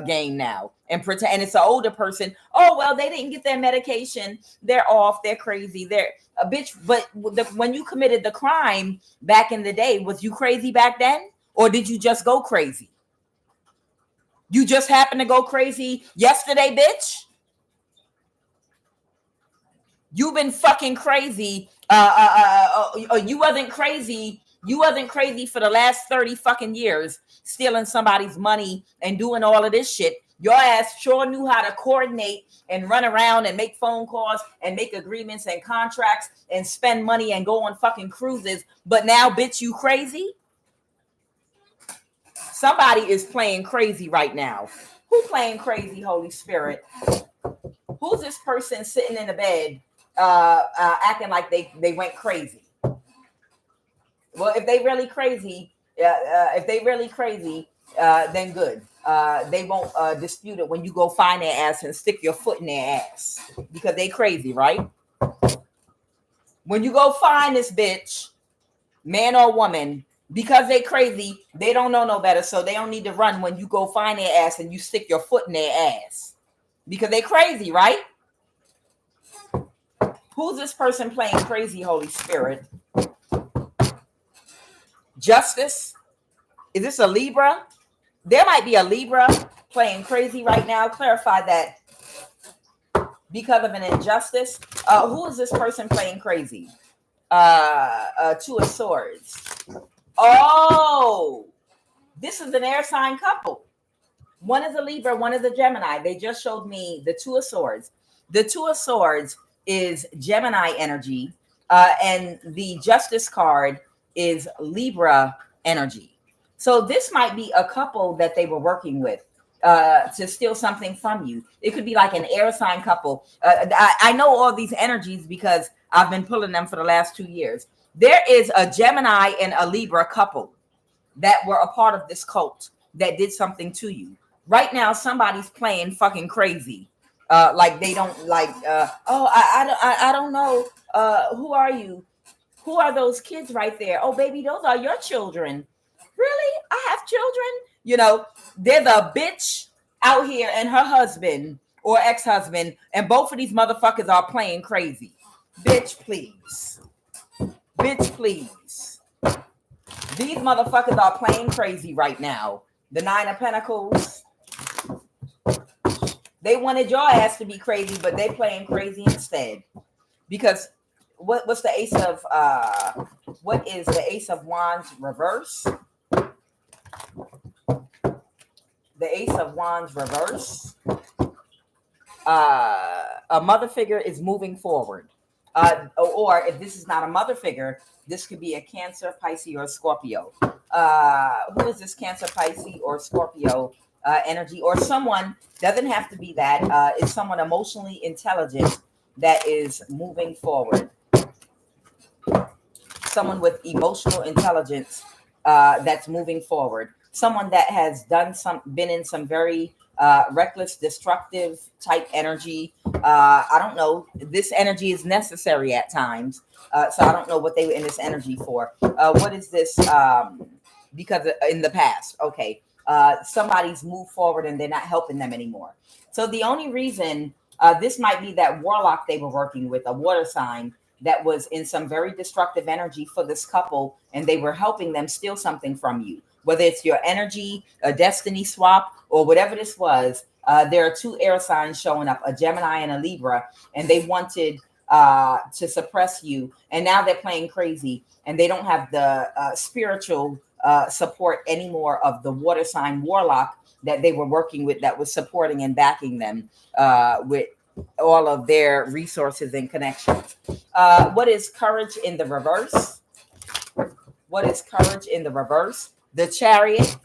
game now and pretend. And it's an older person. Oh, well, they didn't get their medication. They're off. They're crazy. They're a bitch. But when you committed the crime back in the day, was you crazy back then? Or did you just go crazy? You just happened to go crazy yesterday, bitch? You've been fucking crazy. You wasn't crazy. You wasn't crazy for the last 30 fucking years, stealing somebody's money and doing all of this shit. Your ass sure knew how to coordinate and run around and make phone calls and make agreements and contracts and spend money and go on fucking cruises. But now, bitch, you crazy? Somebody is playing crazy right now. Who playing crazy, Holy Spirit? Who's this person sitting in the bed acting like they went crazy? Well, if they really crazy, then good. They won't dispute it when you go find their ass and stick your foot in their ass because they crazy, right? When you go find this bitch, man or woman, because they crazy, they don't know no better, so they don't need to run when you go find their ass and you stick your foot in their ass because they crazy, right? Who's this person playing crazy, Holy Spirit? Justice? Is this a Libra? There might be a Libra playing crazy right now. Clarify that because of an injustice. Who is this person playing crazy? Two of Swords. Oh, this is an air sign couple. One is a Libra, one is a Gemini. They just showed me the Two of Swords. The Two of Swords is Gemini energy, and the Justice card is Libra energy. So this might be a couple that they were working with to steal something from you. It could be like an air sign couple. I know all these energies because I've been pulling them for the last 2 years. There is a Gemini and a Libra couple that were a part of this cult that did something to you. Right now, somebody's playing fucking crazy. Like they don't like, I don't know. Who are you? Who are those kids right there? Oh, baby, those are your children. Really? I have children? You know, there's a bitch out here and her husband or ex-husband, and both of these motherfuckers are playing crazy. Bitch, please. Bitch, please. These motherfuckers are playing crazy right now. The Nine of Pentacles. They wanted your ass to be crazy, but they playing crazy instead. Because what's the Ace of what is the Ace of Wands reverse? The Ace of Wands reverse. A mother figure is moving forward. Or if this is not a mother figure, this could be a Cancer, Pisces, or Scorpio. Who is this Cancer, Pisces, or Scorpio energy? Or someone, doesn't have to be that, is someone emotionally intelligent that is moving forward. Someone with emotional intelligence that's moving forward. Someone that has been in some very reckless, destructive type energy. I don't know. This energy is necessary at times. So I don't know what they were in this energy for. What is this? Because in the past, okay. Somebody's moved forward and they're not helping them anymore. So the only reason this might be that warlock they were working with, a water sign that was in some very destructive energy for this couple, and they were helping them steal something from you. Whether it's your energy, a destiny swap, or whatever this was, there are two air signs showing up, a Gemini and a Libra, and they wanted to suppress you. And now they're playing crazy, and they don't have the spiritual support anymore of the water sign warlock that they were working with, that was supporting and backing them with all of their resources and connections. What is courage in the reverse? What is courage in the reverse? The Chariot.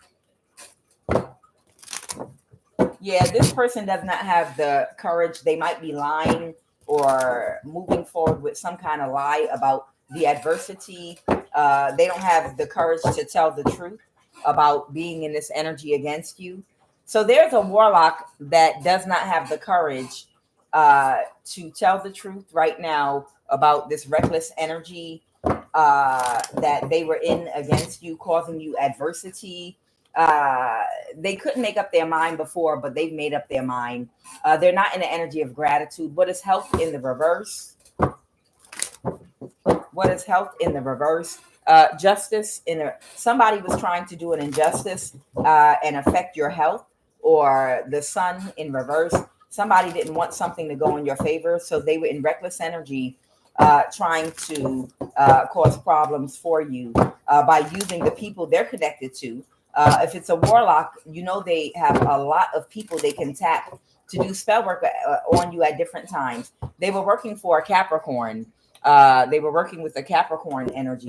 Yeah, this person does not have the courage. They might be lying or moving forward with some kind of lie about the adversity. They don't have the courage to tell the truth about being in this energy against you. So there's a warlock that does not have the courage to tell the truth right now about this reckless energy that they were in against you, causing you adversity. They couldn't make up their mind before, but they've made up their mind. They're not in the energy of gratitude. What is health in the reverse? What is health in the reverse? Justice somebody was trying to do an injustice and affect your health, or the sun in reverse. Somebody didn't want something to go in your favor, so they were in reckless energy trying to cause problems for you by using the people they're connected to If it's a warlock, you know, they have a lot of people they can tap to do spell work on you at different times. They were working for a Capricorn. They were working with the Capricorn energy.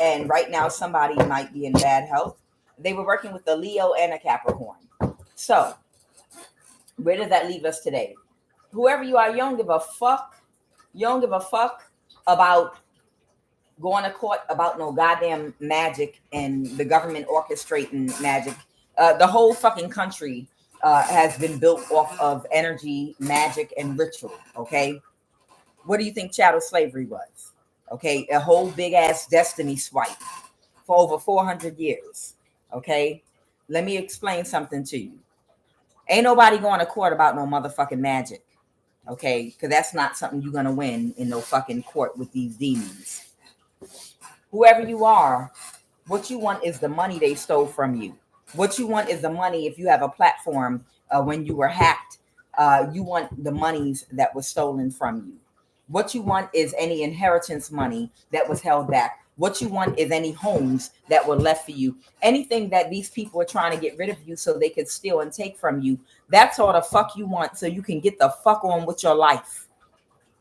And right now somebody might be in bad health. They were working with the Leo and a Capricorn. So where does that leave us today? Whoever you are, you don't give a fuck. You don't give a fuck about going to court about no goddamn magic and the government orchestrating magic. The whole fucking country has been built off of energy, magic, and ritual. Okay, what do you think chattel slavery was? Okay, a whole big ass destiny swipe for over 400 years. Okay, let me explain something to you. Ain't nobody going to court about no motherfucking magic. Okay, because that's not something you're gonna win in no fucking court with these demons. Whoever you are, what you want is the money they stole from you. What you want is the money if you have a platform when you were hacked. You want the monies that was stolen from you. What you want is any inheritance money that was held back. What you want is any homes that were left for you. Anything that these people are trying to get rid of you so they could steal and take from you. That's all the fuck you want so you can get the fuck on with your life.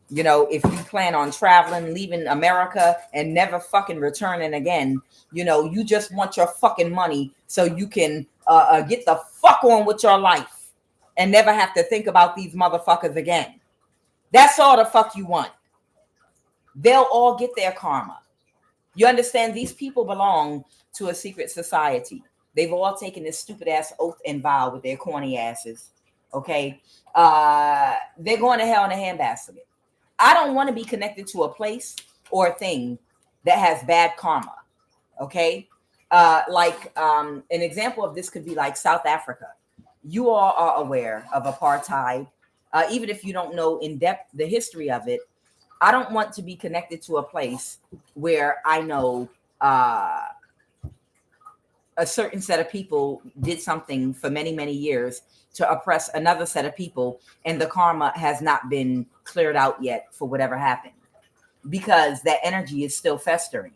You know, if you plan on traveling, leaving America and never fucking returning again, you know, you just want your fucking money so you can get the fuck on with your life and never have to think about these motherfuckers again. That's all the fuck you want. They'll all get their karma. You understand? These people belong to a secret society. They've all taken this stupid ass oath and vow with their corny asses. Okay. They're going to hell in a handbasket. I don't want to be connected to a place or a thing that has bad karma. Okay. An example of this could be like South Africa. You all are aware of apartheid. Even if you don't know in depth the history of it, I don't want to be connected to a place where I know a certain set of people did something for many, many years to oppress another set of people, and the karma has not been cleared out yet for whatever happened, because that energy is still festering.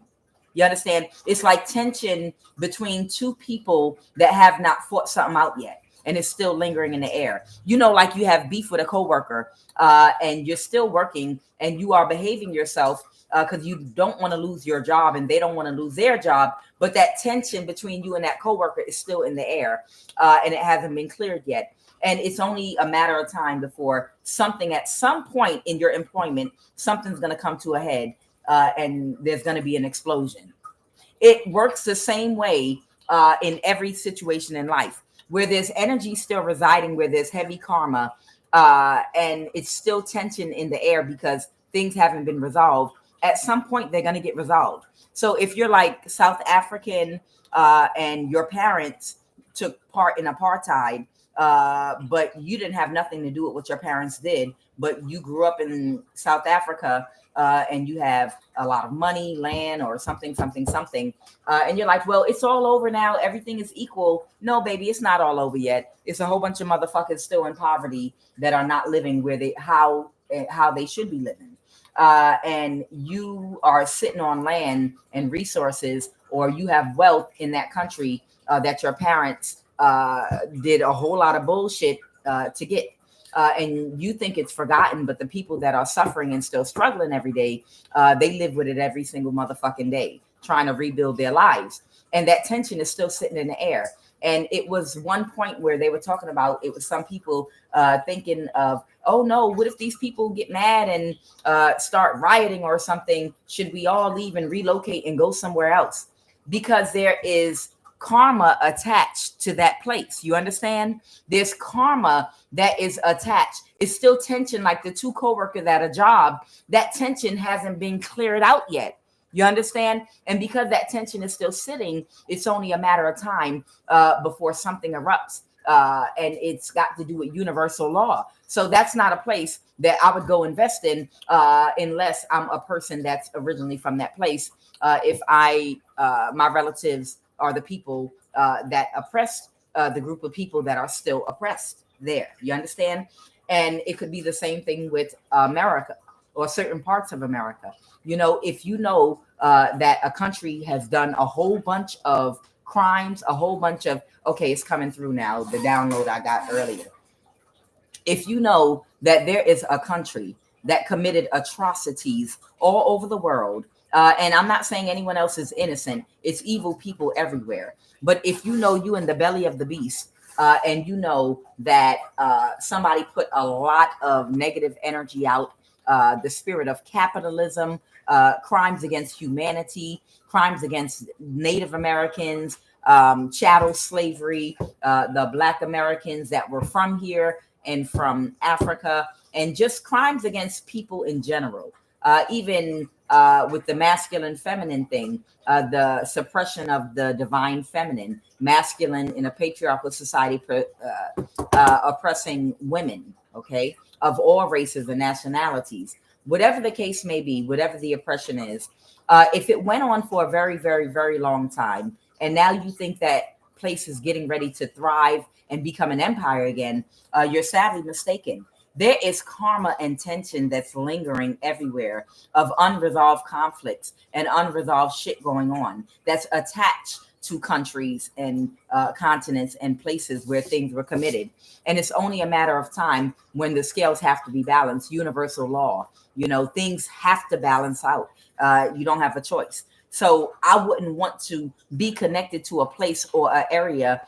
You understand? It's like tension between two people that have not fought something out yet, and it's still lingering in the air. You know, like you have beef with a coworker, and you're still working, and you are behaving yourself because you don't want to lose your job, and they don't want to lose their job. But that tension between you and that coworker is still in the air, and it hasn't been cleared yet. And it's only a matter of time before something at some point in your employment, something's going to come to a head, and there's going to be an explosion. It works the same way in every situation in life, where there's energy still residing, where there's heavy karma, and it's still tension in the air because things haven't been resolved. At some point, they're going to get resolved. So if you're like South African and your parents took part in apartheid, but you didn't have nothing to do with what your parents did, but you grew up in South Africa and you have a lot of money, land, or something, and you're like, well, it's all over now. Everything is equal. No, baby, it's not all over yet. It's a whole bunch of motherfuckers still in poverty that are not living where how they should be living. And you are sitting on land and resources, or you have wealth in that country that your parents did a whole lot of bullshit to get. And you think it's forgotten, but the people that are suffering and still struggling every day, they live with it every single motherfucking day, trying to rebuild their lives. And that tension is still sitting in the air. And it was one point where they were talking about, it was some people thinking of, oh no, what if these people get mad and start rioting or something? Should we all leave and relocate and go somewhere else? Because there is karma attached to that place. You understand? There's karma that is attached. It's still tension, like the two coworkers at a job. That tension hasn't been cleared out yet. You understand? And because that tension is still sitting, it's only a matter of time before something erupts. And it's got to do with universal law. So that's not a place that I would go invest in unless I'm a person that's originally from that place. If my relatives are the people that oppressed the group of people that are still oppressed there. You understand? And it could be the same thing with America or certain parts of America. You know, if you know that a country has done a whole bunch of crimes, a whole bunch of, okay, it's coming through now, the download I got earlier. If you know that there is a country that committed atrocities all over the world, and I'm not saying anyone else is innocent, it's evil people everywhere. But if you know you in the belly of the beast, and you know that somebody put a lot of negative energy out, the spirit of capitalism, crimes against humanity, crimes against Native Americans, chattel slavery, the Black Americans that were from here and from Africa, and just crimes against people in general. Even with the masculine feminine thing, the suppression of the divine feminine, masculine in a patriarchal society oppressing women, okay, of all races and nationalities. Whatever the case may be, whatever the oppression is, if it went on for a very, very, very long time, and now you think that place is getting ready to thrive and become an empire again, you're sadly mistaken. There is karma and tension that's lingering everywhere of unresolved conflicts and unresolved shit going on that's attached to countries and continents and places where things were committed. And it's only a matter of time when the scales have to be balanced. Universal law, you know, things have to balance out. You don't have a choice. So I wouldn't want to be connected to a place or an area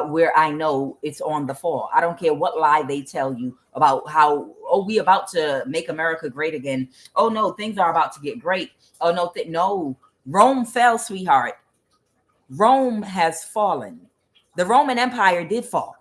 where I know it's on the fall. I don't care what lie they tell you about how, oh, we about to make America great again. Oh, no, things are about to get great. Oh, no, no. Rome fell, sweetheart. Rome has fallen. The Roman Empire did fall.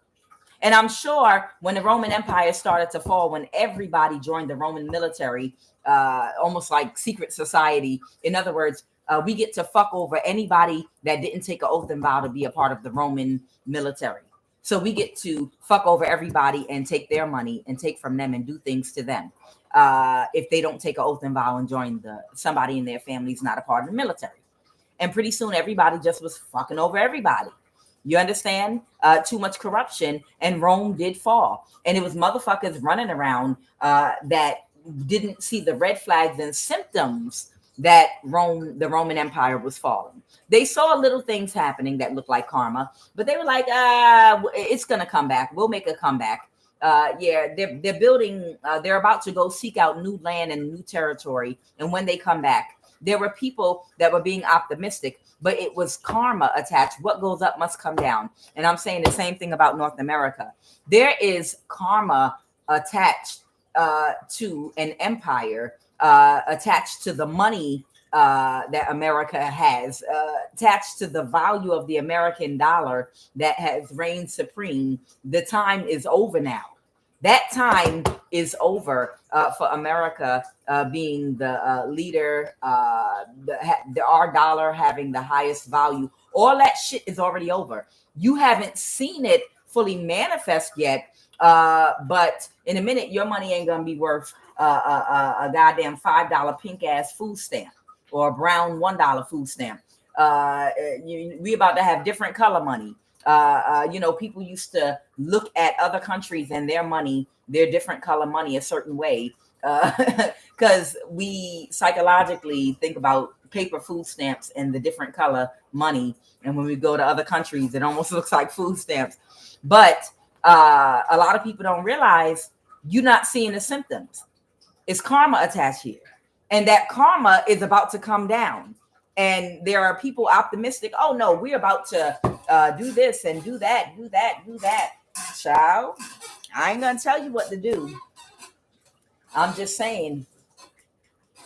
And I'm sure when the Roman Empire started to fall, when everybody joined the Roman military, almost like secret society, in other words, we get to fuck over anybody that didn't take an oath and vow to be a part of the Roman military. So we get to fuck over everybody and take their money and take from them and do things to them. If they don't take an oath and vow and join somebody in their family's not a part of the military. And pretty soon everybody just was fucking over everybody. You understand? Too much corruption, and Rome did fall. And it was motherfuckers running around that didn't see the red flags and symptoms that the Roman Empire was falling. They saw little things happening that looked like karma, but they were like, it's going to come back. We'll make a comeback. Yeah, they're building, they're about to go seek out new land and new territory. And when they come back, there were people that were being optimistic, but it was karma attached. What goes up must come down. And I'm saying the same thing about North America. There is karma attached to an empire, attached to the money that America has, attached to the value of the American dollar that has reigned supreme. The time is over now. That time is over for America being the leader, our dollar having the highest value. All that shit is already over. You haven't seen it fully manifest yet, but in a minute, your money ain't gonna be worth a goddamn $5 pink ass food stamp or a brown $1 food stamp. We about to have different color money. You know, people used to look at other countries and their money, their different color money a certain way, because we psychologically think about paper food stamps and the different color money. And when we go to other countries, it almost looks like food stamps. But a lot of people don't realize you're not seeing the symptoms. It's karma attached here. And that karma is about to come down. And there are people optimistic. Oh, no, we're about to do this and do that, do that, do that. Child, I ain't going to tell you what to do. I'm just saying,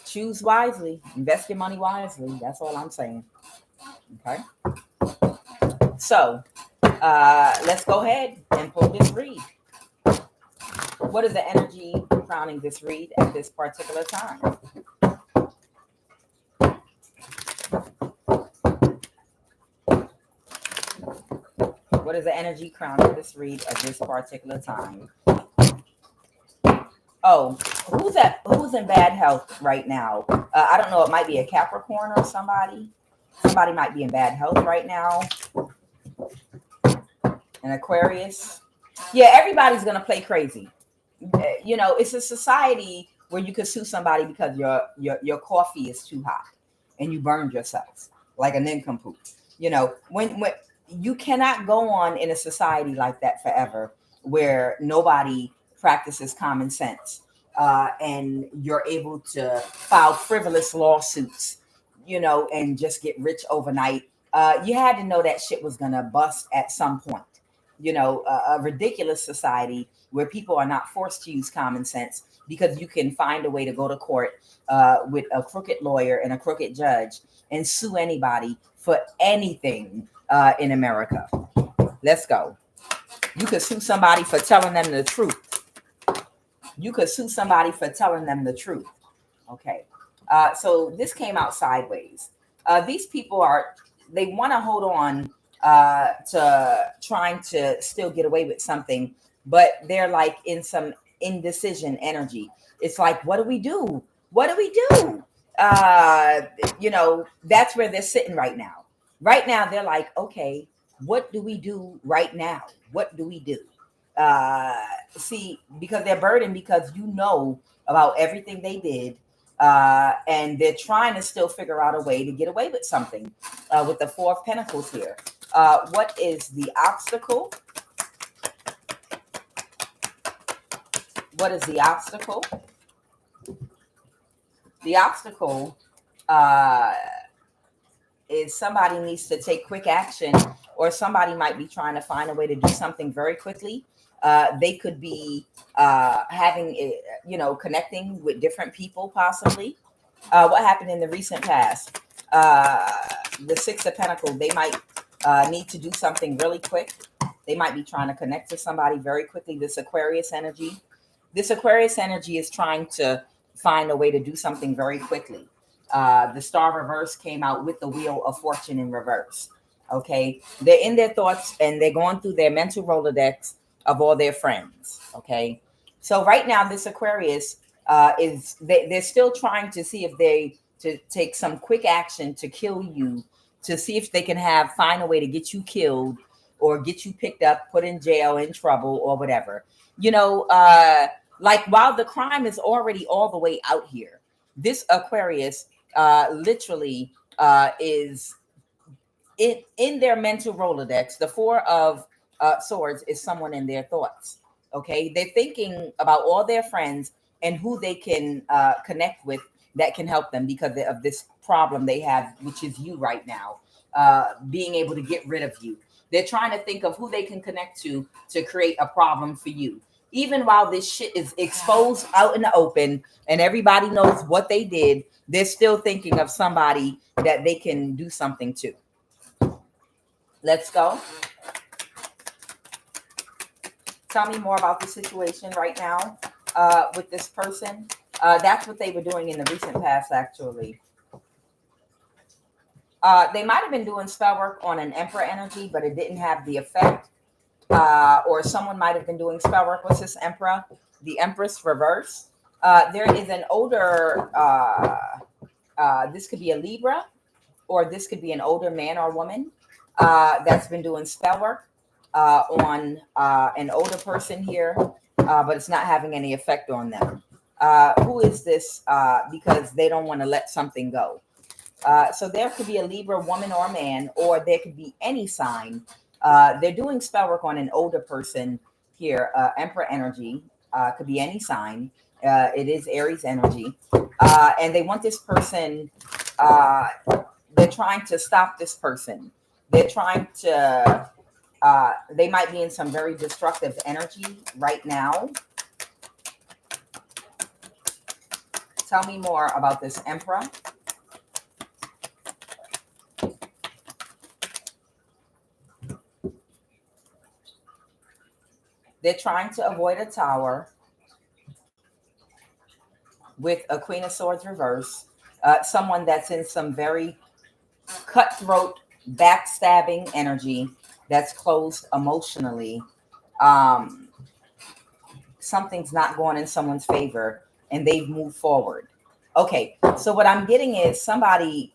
choose wisely, invest your money wisely. That's all I'm saying. Okay. So let's go ahead and pull this read. What is the energy crowning this read at this particular time? What is the energy crowning this read at this particular time? Oh, who's in bad health right now? I don't know. It might be a Capricorn or somebody. Somebody might be in bad health right now. An Aquarius. Yeah, everybody's gonna play crazy. You know, it's a society where you could sue somebody because your coffee is too hot. and you burned yourself like a nincompoop. You know, when you cannot go on in a society like that forever, where nobody practices common sense, and you're able to file frivolous lawsuits, you know, and just get rich overnight. You had to know that shit was gonna bust at some point. You know, a ridiculous society where people are not forced to use common sense because you can find a way to go to court with a crooked lawyer and a crooked judge and sue anybody for anything in America. Let's go. You could sue somebody for telling them the truth. You could sue somebody for telling them the truth. Okay. So this came out sideways. These people they want to hold on to trying to still get away with something, but they're like in some indecision energy. It's like, what do we do? What do we do? You know, that's where they're sitting right now. Right now, they're like, okay, what do we do right now? What do we do? See, because they're burdened, because you know about everything they did, and they're trying to still figure out a way to get away with something with the Four of Pentacles here. What is the obstacle? What is the obstacle? The obstacle is somebody needs to take quick action, or somebody might be trying to find a way to do something very quickly. They could be having, you know, connecting with different people, possibly. What happened in the recent past? The Six of Pentacles, they might need to do something really quick. They might be trying to connect to somebody very quickly. This Aquarius energy is trying to find a way to do something very quickly. The Star reverse came out with the Wheel of Fortune in reverse. Okay, they're in their thoughts and they're going through their mental Rolodex of all their friends. Okay, so right now this Aquarius they're still trying to see if to take some quick action to kill you, to see if they can find a way to get you killed or get you picked up, put in jail, in trouble, or whatever. You know, like while the crime is already all the way out here, this Aquarius literally is in their mental Rolodex. The Four of Swords is someone in their thoughts. Okay, they're thinking about all their friends and who they can connect with that can help them because of this problem they have, which is you right now, being able to get rid of you. They're trying to think of who they can connect to create a problem for you. Even while this shit is exposed out in the open and everybody knows what they did, they're still thinking of somebody that they can do something to. Let's go. Tell me more about the situation right now with this person. That's what they were doing in the recent past, actually. They might have been doing spell work on an Emperor energy, but it didn't have the effect. Or someone might have been doing spell work. What's this Emperor? The Empress reverse. There is an older, this could be a Libra, or this could be an older man or woman that's been doing spell work on an older person here, but it's not having any effect on them. Who is this? Because they don't want to let something go. So there could be a Libra woman or man, or there could be any sign. They're doing spell work on an older person here. Emperor energy could be any sign. It is Aries energy. And they want this person, they're trying to stop this person. They're trying to, they might be in some very destructive energy right now. Tell me more about this Emperor. They're trying to avoid a tower with a Queen of Swords reverse. Someone that's in some very cutthroat, backstabbing energy, that's closed emotionally. Something's not going in someone's favor and they've moved forward. Okay, so what I'm getting is somebody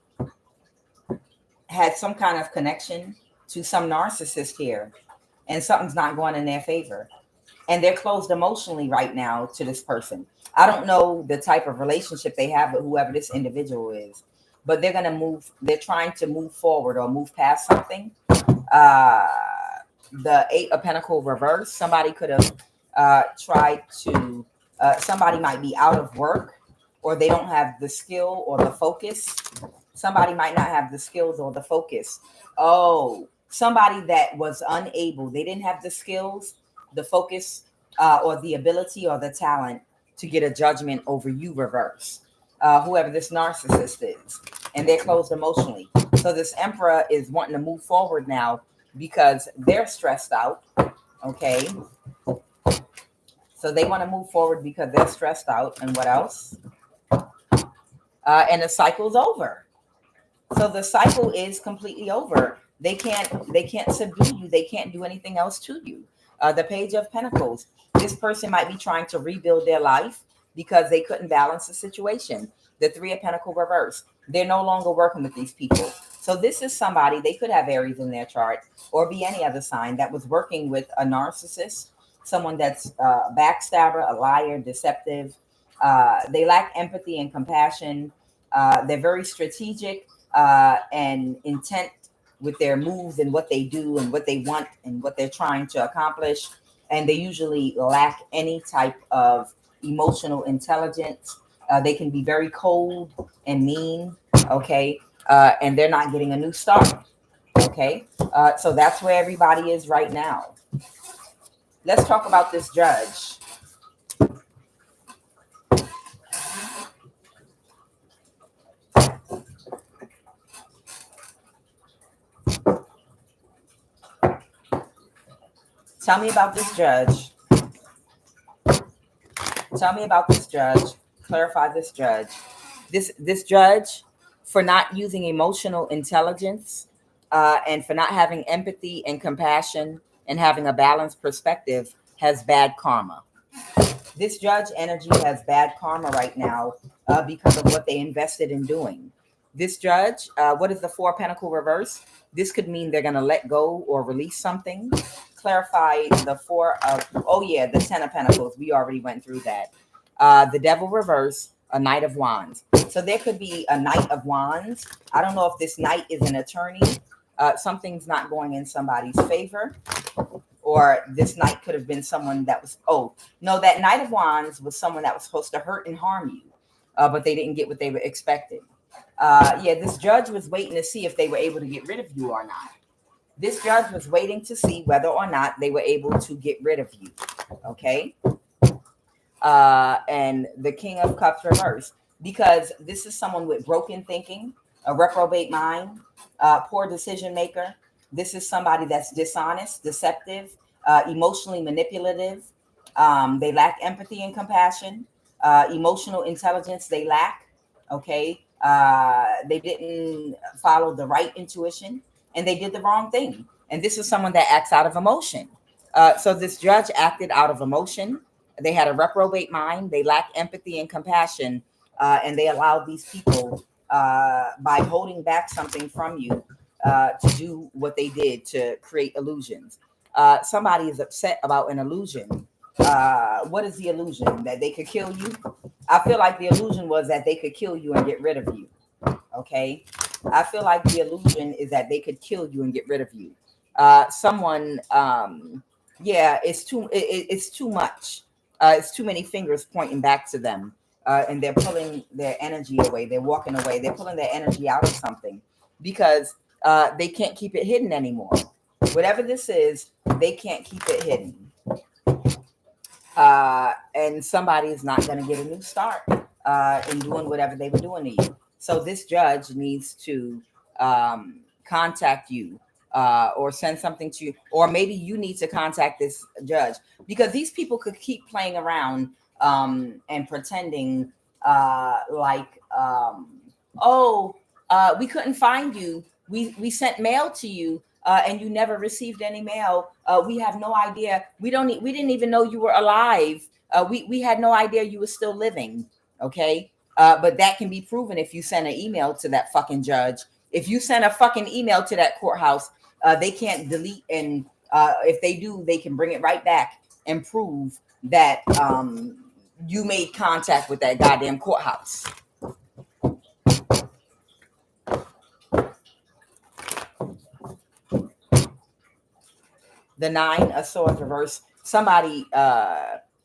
had some kind of connection to some narcissist here, and something's not going in their favor. And they're closed emotionally right now to this person. I don't know the type of relationship they have with whoever this individual is, but they're going to move. They're trying to move forward or move past something. The Eight of Pentacles reverse. Somebody could have tried to. Somebody might be out of work, or they don't have the skill or the focus. Somebody might not have the skills or the focus. Oh, somebody that was unable. They didn't have the skills, the focus, or the ability or the talent to get a judgment over you, reverse. Whoever this narcissist is, and they're closed emotionally. So this Emperor is wanting to move forward now because they're stressed out. Okay. So they want to move forward because they're stressed out. And what else? And the cycle's over. So the cycle is completely over. They can't subdue you. They can't do anything else to you. The Page of Pentacles. This person might be trying to rebuild their life because they couldn't balance the situation. The Three of Pentacles reverse. They're no longer working with these people. So this is somebody, they could have Aries in their chart or be any other sign that was working with a narcissist, someone that's a backstabber, a liar, deceptive. They lack empathy and compassion. They're very strategic and intent with their moves and what they do and what they want and what they're trying to accomplish. And they usually lack any type of emotional intelligence. They can be very cold and mean. Okay. And they're not getting a new start. Okay. So that's where everybody is right now. Let's talk about this judge. Tell me about this judge. Tell me about this judge. Clarify this judge. This judge, for not using emotional intelligence and for not having empathy and compassion and having a balanced perspective, has bad karma. This judge energy has bad karma right now because of what they invested in doing. This judge, what is the Four of Pentacles reverse? This could mean they're going to let go or release something. Clarify the the Ten of Pentacles. We already went through that. The Devil reverse, a Knight of Wands. So there could be a Knight of Wands. I don't know if this Knight is an attorney. Something's not going in somebody's favor. Or this Knight could have been someone that was, that Knight of Wands was someone that was supposed to hurt and harm you. But they didn't get what they were expecting. This judge was waiting to see if they were able to get rid of you or not. This judge was waiting to see whether or not they were able to get rid of you. Okay. And the King of Cups reverse, because this is someone with broken thinking, a reprobate mind, poor decision maker. This is somebody that's dishonest, deceptive, emotionally manipulative. They lack empathy and compassion, emotional intelligence. They lack. Okay. They didn't follow the right intuition. And they did the wrong thing. And this is someone that acts out of emotion. So this judge acted out of emotion. They had a reprobate mind. They lack empathy and compassion. And they allowed these people, by holding back something from you, to do what they did to create illusions. Somebody is upset about an illusion. What is the illusion? That they could kill you? I feel like the illusion was that they could kill you and get rid of you. Okay. I feel like the illusion is that they could kill you and get rid of you. Someone, it's too much. It's too many fingers pointing back to them. And they're pulling their energy away. They're walking away. They're pulling their energy out of something because they can't keep it hidden anymore. Whatever this is, they can't keep it hidden. And somebody is not going to get a new start in doing whatever they were doing to you. So this judge needs to contact you or send something to you, or maybe you need to contact this judge, because these people could keep playing around and pretending we couldn't find you. We sent mail to you and you never received any mail. We have no idea. We didn't even know you were alive. We had no idea you were still living. Okay. But that can be proven if you send an email to that fucking judge. If you send a fucking email to that courthouse, they can't delete. And if they do, they can bring it right back and prove that you made contact with that goddamn courthouse. The 9 of Swords reverse. Somebody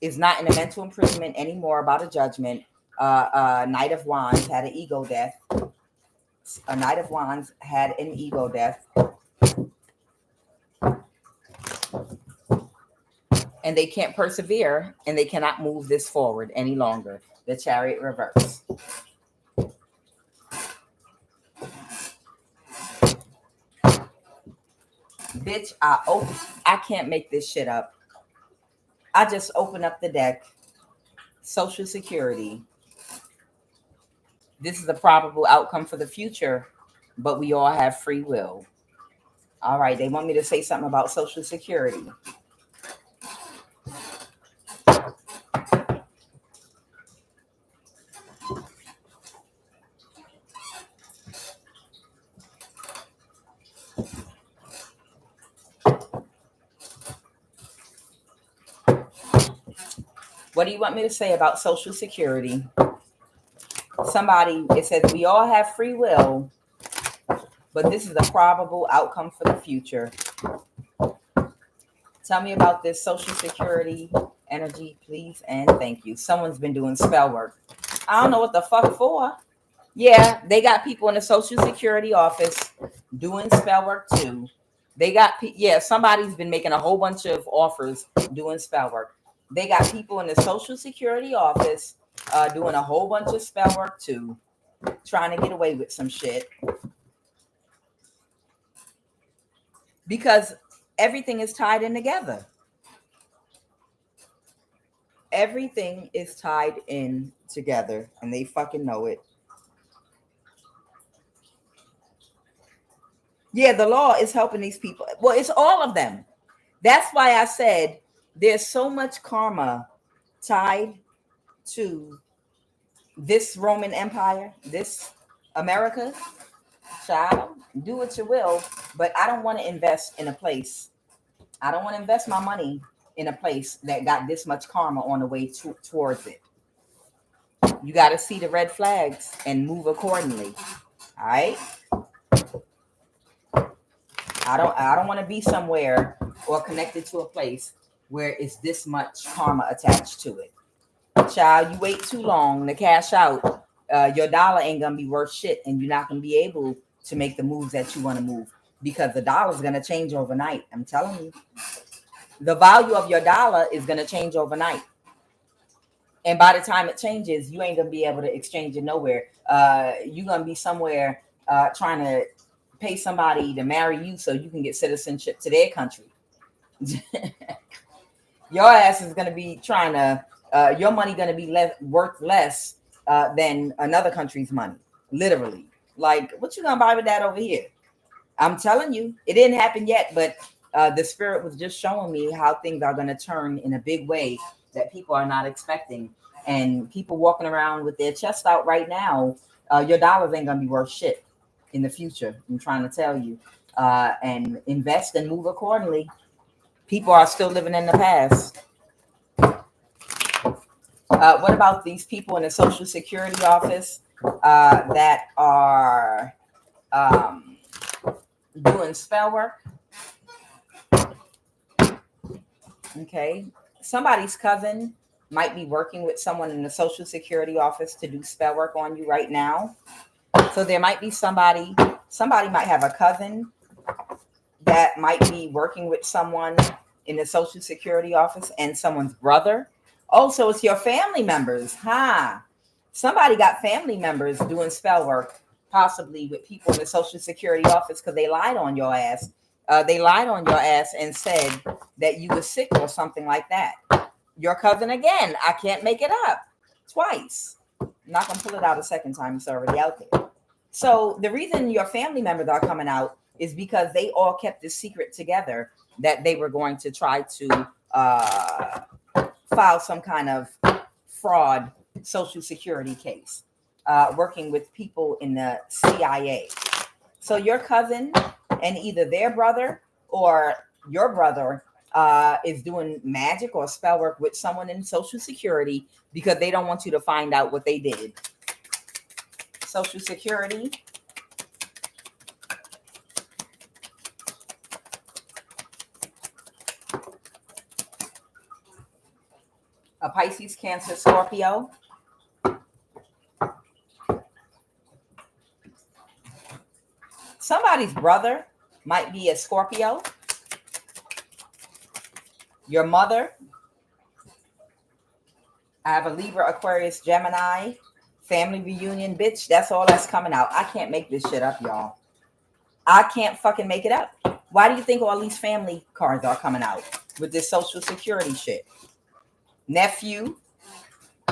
is not in a mental imprisonment anymore about a judgment. Knight of Wands had an ego death. A Knight of Wands had an ego death. And they can't persevere, and they cannot move this forward any longer. The Chariot reverse. Bitch, I can't make this shit up. I just open up the deck. Social Security. This is a probable outcome for the future, but we all have free will. All right, they want me to say something about Social Security. What do you want me to say about Social Security? Somebody, it says we all have free will, but this is a probable outcome for the future. Tell me about this Social Security energy, please, and thank you. Someone's been doing spell work. I don't know what the fuck for. Yeah, they got people in the Social Security office doing spell work too. They got, somebody's been making a whole bunch of offers doing spell work. They got people in the Social Security office doing a whole bunch of spell work too, trying to get away with some shit. Because everything is tied in together. Everything is tied in together, and they fucking know it. Yeah, the law is helping these people. Well, it's all of them. That's why I said there's so much karma tied to this Roman Empire, this America. Child, do what you will, but I don't want to invest in a place. I don't want to invest my money in a place that got this much karma on the way towards it. You got to see the red flags and move accordingly. All right. I don't want to be somewhere or connected to a place where it's this much karma attached to it. Child, you wait too long to cash out. Your dollar ain't gonna be worth shit, and you're not gonna be able to make the moves that you want to move because the dollar's gonna change overnight. I'm telling you, the value of your dollar is gonna change overnight, and by the time it changes, you ain't gonna be able to exchange it nowhere. You're gonna be somewhere trying to pay somebody to marry you so you can get citizenship to their country. Your ass is going to be trying to, your money going to be worth less than another country's money. Literally. Like, what you going to buy with that over here? I'm telling you, it didn't happen yet, but the spirit was just showing me how things are going to turn in a big way that people are not expecting. And people walking around with their chest out right now, your dollars ain't going to be worth shit in the future. I'm trying to tell you, and invest and move accordingly. People are still living in the past. What about these people in the Social Security office that are doing spell work? Okay. Somebody's cousin might be working with someone in the Social Security office to do spell work on you right now. So there might be somebody might have a cousin that might be working with someone in the Social Security office and someone's brother. Oh, so it's your family members, huh? Somebody got family members doing spell work, possibly with people in the Social Security office because they lied on your ass. They lied on your ass and said that you were sick or something like that. Your cousin again. I can't make it up. Twice. I'm not going to pull it out a second time. It's already out there. So the reason your family members are coming out is because they all kept this secret together that they were going to try to file some kind of fraud Social Security case, working with people in the CIA. So your cousin and either their brother or your brother is doing magic or spell work with someone in Social Security because they don't want you to find out what they did. Social Security. A Pisces, Cancer, Scorpio. Somebody's brother might be a Scorpio. Your mother. I have a Libra, Aquarius, Gemini. Family reunion, bitch. That's all that's coming out. I can't make this shit up, y'all. I can't fucking make it up. Why do you think all these family cards are coming out with this Social Security shit? Nephew.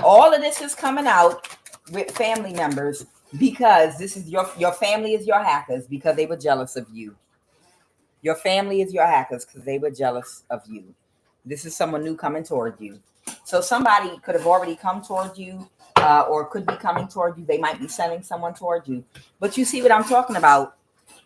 All of this is coming out with family members because this is your family is your hackers because they were jealous of you. Your family is your hackers because they were jealous of you. This is someone new coming toward you. So somebody could have already come toward you or could be coming toward you. They might be sending someone toward you. But you see what I'm talking about?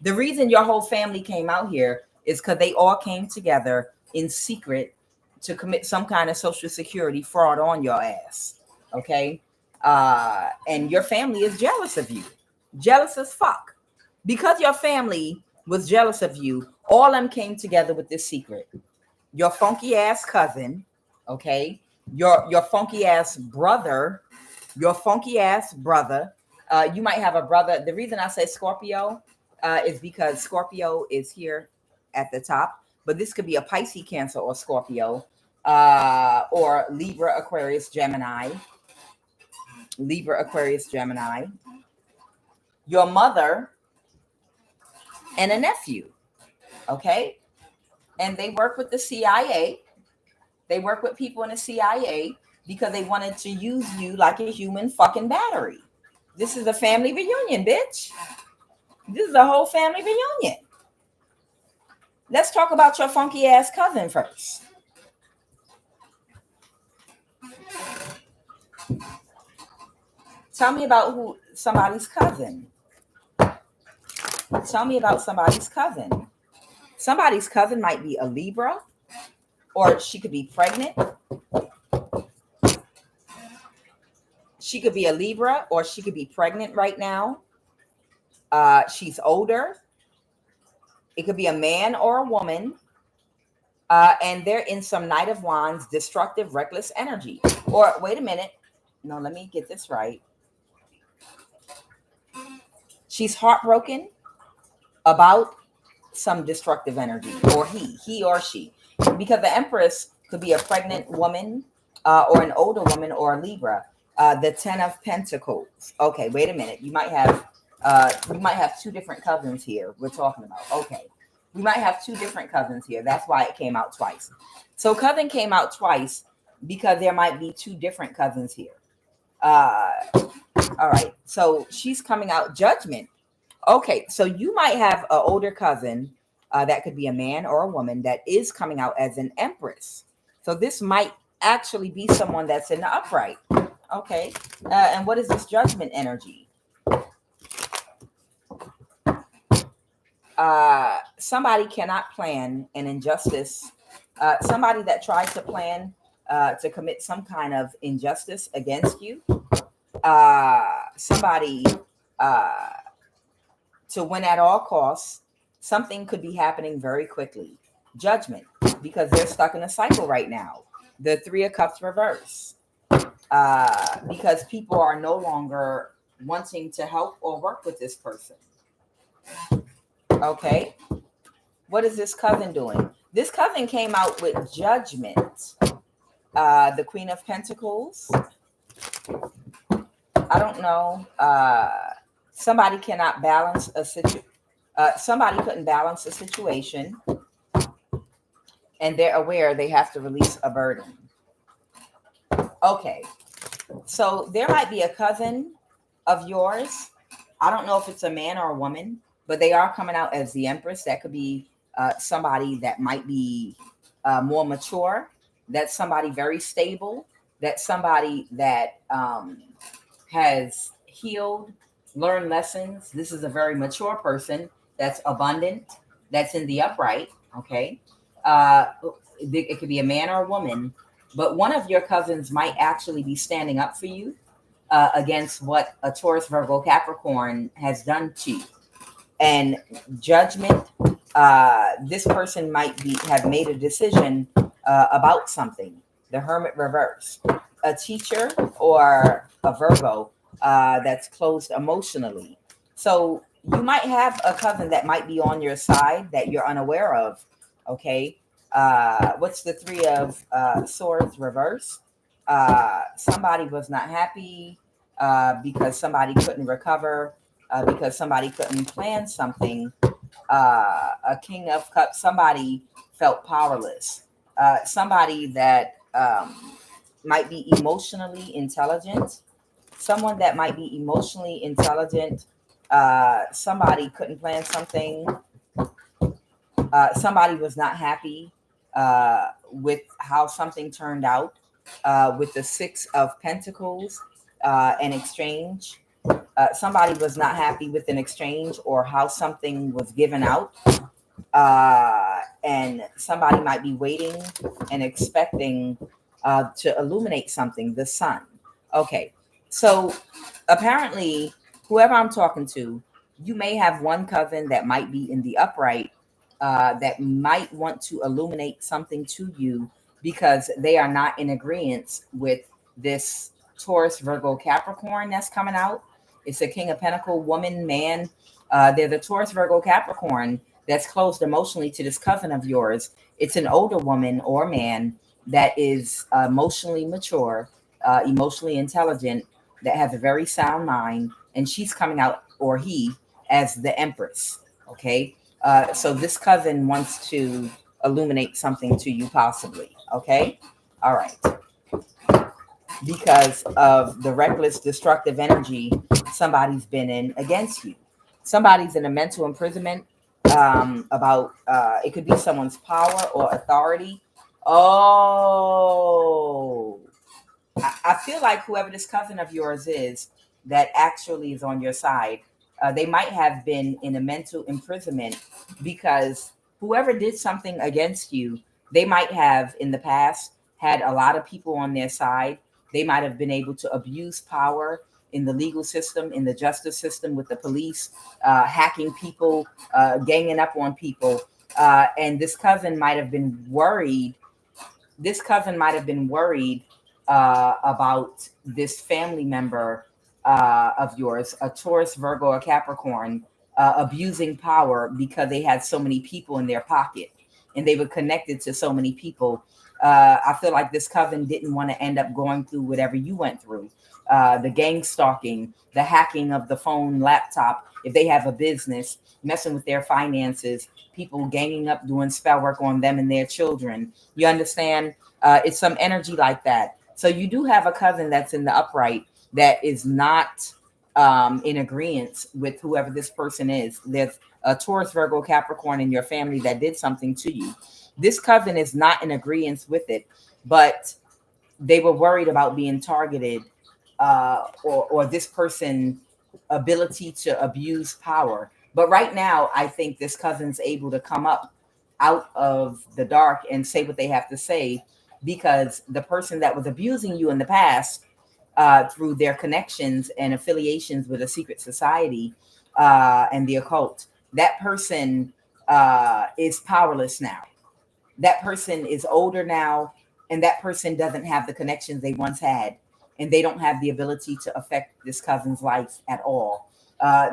The reason your whole family came out here is because they all came together in secret to commit some kind of Social Security fraud on your ass. Okay? And your family is jealous of you. Jealous as fuck. Because your family was jealous of you, all of them came together with this secret. Your funky ass cousin, okay? Your funky ass brother, you might have a brother. The reason I say Scorpio is because Scorpio is here at the top, but this could be a Pisces, Cancer, or Scorpio, or Libra, Aquarius, Gemini. Libra, Aquarius, Gemini. Your mother and a nephew, okay? And they work with the CIA. They work with people in the CIA because they wanted to use you like a human fucking battery. This is a family reunion, bitch. This is a whole family reunion. Let's talk about your funky ass cousin first. Tell me about somebody's cousin. Tell me about somebody's cousin. Somebody's cousin might be a Libra, or she could be pregnant. She could be a Libra, or she could be pregnant right now. She's older. It could be a man or a woman. And they're in some Knight of Wands, destructive, reckless energy. Or wait a minute. No, let me get this right. She's heartbroken about some destructive energy, or he or she. Because the Empress could be a pregnant woman, or an older woman, or a Libra. The 10 of Pentacles. Okay, wait a minute. You might have two different cousins here we're talking about. Okay. We might have two different cousins here. That's why it came out twice. So cousin came out twice because there might be two different cousins here. All right. So she's coming out Judgment. Okay. So you might have an older cousin that could be a man or a woman that is coming out as an Empress. So this might actually be someone that's in the upright. Okay. And what is this Judgment energy? Somebody cannot plan an injustice. Somebody that tries to plan to commit some kind of injustice against you. Somebody to win at all costs. Something could be happening very quickly. Judgment, because they're stuck in a cycle right now. The 3 of Cups reverse. Because people are no longer wanting to help or work with this person. Okay. What is this cousin doing? This cousin came out with Judgment. The Queen of Pentacles. I don't know. Somebody cannot balance a situation. Somebody couldn't balance a situation. And they're aware they have to release a burden. Okay. So there might be a cousin of yours. I don't know if it's a man or a woman, but they are coming out as the Empress. That could be somebody that might be more mature. That's somebody very stable. That's somebody that has healed, learned lessons. This is a very mature person that's abundant, that's in the upright. Okay. It could be a man or a woman, but one of your cousins might actually be standing up for you against what a Taurus, Virgo, Capricorn has done to you. And Judgment, this person might have made a decision about something. the Hermit reverse, a teacher or a Virgo that's closed emotionally. So you might have a cousin that might be on your side that you're unaware of. Okay. What's the Three of Swords reverse? Somebody was not happy because somebody couldn't recover, because somebody couldn't plan something. A King of Cups, somebody felt powerless. Somebody that might be emotionally intelligent, someone that might be emotionally intelligent. Somebody couldn't plan something. Somebody was not happy with how something turned out. With the Six of Pentacles, an exchange. Somebody was not happy with an exchange or how something was given out. And somebody might be waiting and expecting to illuminate something, the sun. Okay, so apparently, whoever I'm talking to, you may have one cousin that might be in the upright that might want to illuminate something to you because they are not in agreement with this Taurus, Virgo, Capricorn that's coming out. It's a King of Pentacle, woman, man. They're the Taurus, Virgo, Capricorn that's closed emotionally to this cousin of yours. It's an older woman or man that is emotionally mature, emotionally intelligent, that has a very sound mind, and she's coming out, or he, as the Empress. Okay. So this cousin wants to illuminate something to you, possibly. Okay. All right. Because of the reckless, destructive energy somebody's been in against you. Somebody's in a mental imprisonment about it could be someone's power or authority. Oh, I feel like whoever this cousin of yours is that actually is on your side, they might have been in a mental imprisonment because whoever did something against you, they might have in the past had a lot of people on their side. They might have been able to abuse power in the legal system, in the justice system, with the police, hacking people, ganging up on people. And this cousin might have been worried. This cousin might have been worried about this family member of yours, a Taurus, Virgo, or Capricorn, abusing power because they had so many people in their pocket and they were connected to so many people. I feel like this cousin didn't want to end up going through whatever you went through. The gang stalking, the hacking of the phone, laptop, if they have a business, messing with their finances, people ganging up, doing spell work on them and their children. You understand? It's some energy like that. So you do have a cousin that's in the upright that is not in agreement with whoever this person is. There's a Taurus, Virgo, Capricorn in your family that did something to you. This cousin is not in agreement with it, but they were worried about being targeted or this person ability to abuse power. But right now, I think this cousin's able to come up out of the dark and say what they have to say because the person that was abusing you in the past through their connections and affiliations with a secret society and the occult, that person is powerless now. That person is older now, and that person doesn't have the connections they once had, and they don't have the ability to affect this cousin's life at all.